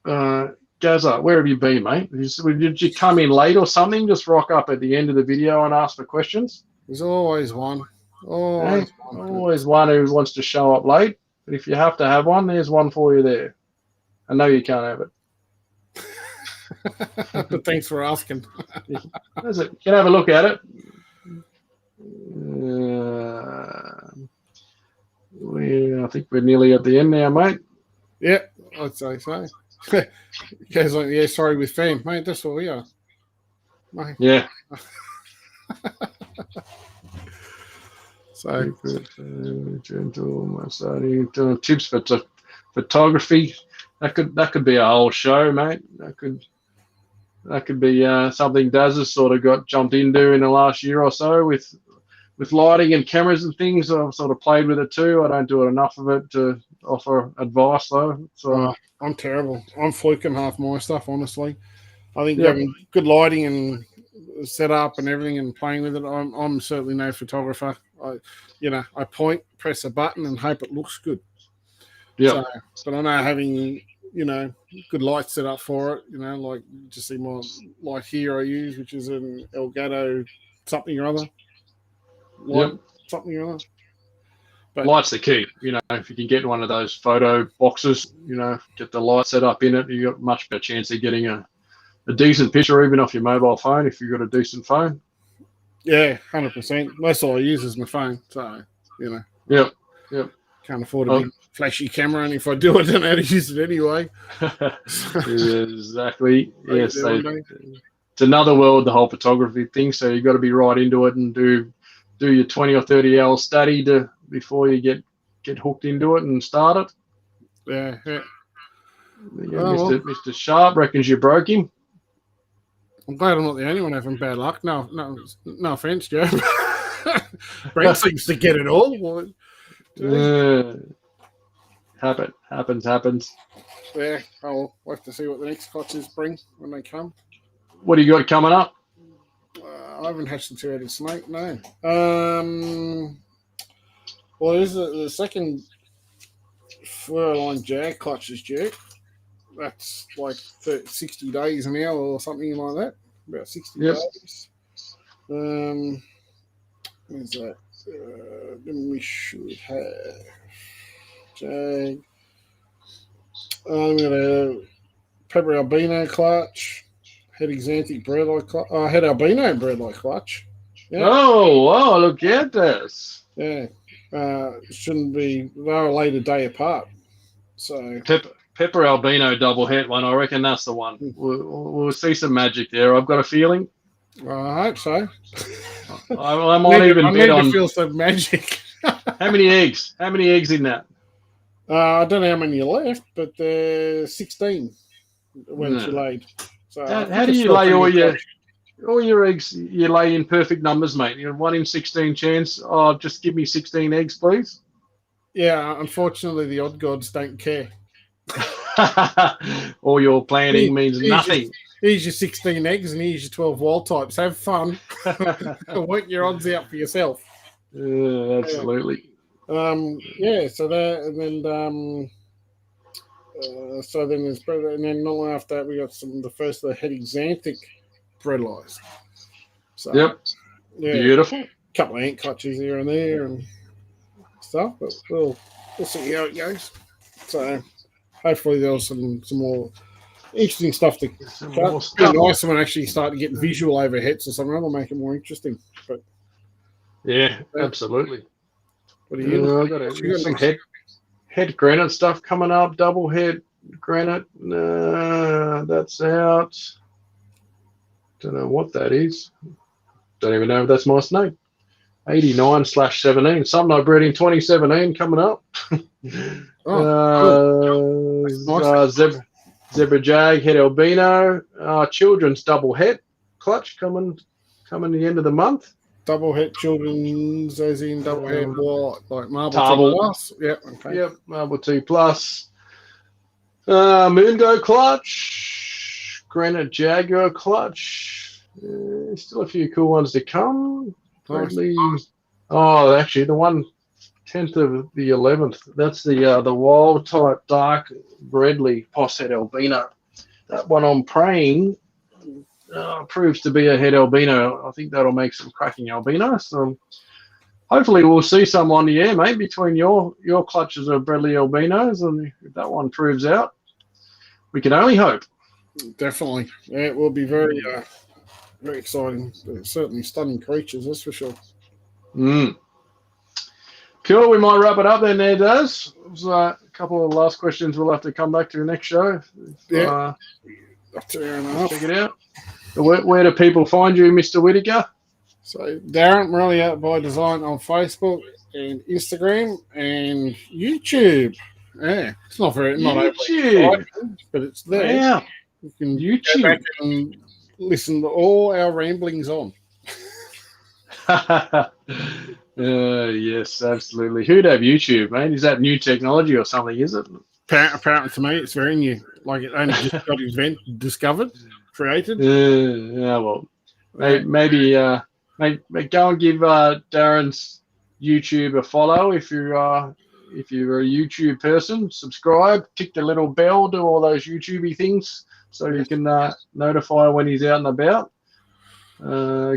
Gazza, where have you been, mate? Did you come in late or something? Just rock up at the end of the video and ask for questions? There's always one. Always one who wants to show up late. But if you have to have one, there's one for you there. I know you can't have it. But thanks for asking. That's it. You can have a look at it. I think we're nearly at the end now, mate. Yeah, I'd say so. Guys, yeah, sorry with fam, mate. That's what we are. Mate. Yeah. So gentle tips for photography. That could be a whole show, mate. That could be something Daz has sort of got jumped into in the last year or so with lighting and cameras and things. I've sort of played with it too. I don't do enough of it to offer advice though. So I'm terrible. I'm fluking half my stuff, honestly. I think having good lighting and set up and everything and playing with it, I'm certainly no photographer. I point, press a button, and hope it looks good. Yeah. So, but I know having good lights set up for it. Like just see my light here I use, which is an Elgato something or other. Something or other. But light's the key. If you can get one of those photo boxes, get the light set up in it, you got much better chance of getting a decent picture even off your mobile phone if you've got a decent phone. Yeah, 100%. That's all I use is my phone. So, Yep. Can't afford a big flashy camera, and if I do, I don't know how to use it anyway. Exactly. Yes. It's another world, the whole photography thing. So you've got to be right into it and do do your 20 or 30 hour study before you get hooked into it and start it. Yeah. Yeah, Mr. Sharp reckons you broke him. I'm glad I'm not the only one having bad luck. No offense, Joe. Brent seems to get it all. Happens. Yeah, I'll have to see what the next clutches bring when they come. What do you got coming up? I haven't hatched the two-headed snake, no. Well, there's the second fur-line jag clutches due. That's like 60 days now or something like that. About 60 days. Where's that? Then we should have jag. I'm got a Pepper Albino clutch. Head Xanthic bred-like clutch. Head Albino bred-like clutch. Yeah. Oh, wow, look at this. Yeah. Shouldn't be, they're a later day apart. So Pepper Albino double het one, I reckon that's the one. We'll see some magic there. I've got a feeling. I hope so. I might even bet on. Feel some magic. How many eggs? How many eggs in that? I don't know how many are left, but 16 when she laid. So how do you lay all your eggs? You lay in perfect numbers, mate. You're 1 in 16 chance. Oh, just give me 16 eggs, please. Yeah, unfortunately, the odd gods don't care. All your planning means nothing. Here's your 16 eggs and here's your 12 wild types. Have fun. Work your odds out for yourself. Absolutely. So that, and then so then there's and then not long after that we got the first of the head Xanthic bred lies. So yep. Yeah, beautiful. Couple of ant clutches here and there and stuff, but we'll see how it goes. So hopefully there's some more interesting stuff to cut. Be nice when actually start to get visual overheads or something. That'll make it more interesting. But yeah, absolutely. What are you? I got some head granite stuff coming up. Double head granite. That's out. Don't know what that is. Don't even know if that's my snake. 89/17. Something I bred in 2017 coming up. Zebra Jag, head albino, children's double het clutch coming the end of the month. Double het children's, as in double het what? Like Marble T Plus? Yep. Okay. Yep, Marble T Plus. Moongo clutch, Granite Jaguar clutch. Still a few cool ones to come. Probably. Oh, actually, the 1/10 of the 11th. That's the wild type dark Bredley Posshead albino. That one I'm praying proves to be a head albino. I think that'll make some cracking albinos. So hopefully we'll see some on the air, mate, between your clutches of Bredley albinos, and if that one proves out, we can only hope. Definitely, yeah, it will be very exciting. Certainly stunning creatures, that's for sure. Cool, we might wrap it up then there, Daz. A couple of last questions we'll have to come back to next show. Yeah. Check it out. Where do people find you, Mr. Whittaker? So Darren Morelia by Design on Facebook and Instagram and YouTube. Yeah, it's not YouTube, but it's there. Yeah, you can go back and listen to all our ramblings on. Yes, absolutely. Who'd have YouTube, mate? Is that new technology or something? Is it? Apparently, to me, it's very new. Like it only just got discovered, created. Well, maybe go and give Darren's YouTube a follow if you're a YouTube person. Subscribe, tick the little bell, do all those YouTubey things so you can notify when he's out and about.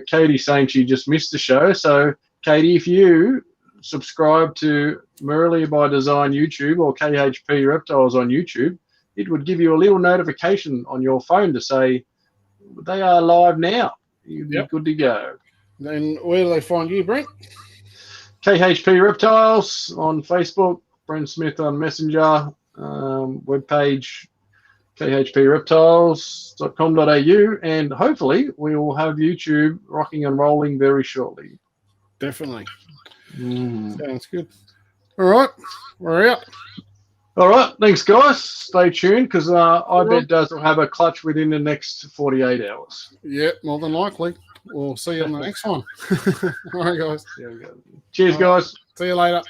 Katie's saying she just missed the show, so Katie, if you subscribe to Morelia by Design YouTube or KHP Reptiles on YouTube, it would give you a little notification on your phone to say they are live now. You'd be good to go. Then where do they find you, Brent? KHP Reptiles on Facebook, Brent Smith on Messenger, webpage khpreptiles.com.au, and hopefully we will have YouTube rocking and rolling very shortly. Definitely. Mm. Sounds good. All right. We're out. All right. Thanks, guys. Stay tuned because I bet Daz will have a clutch within the next 48 hours. Yeah, more than likely. We'll see you on the next one. All right, guys. There we go. Cheers, guys. See you later.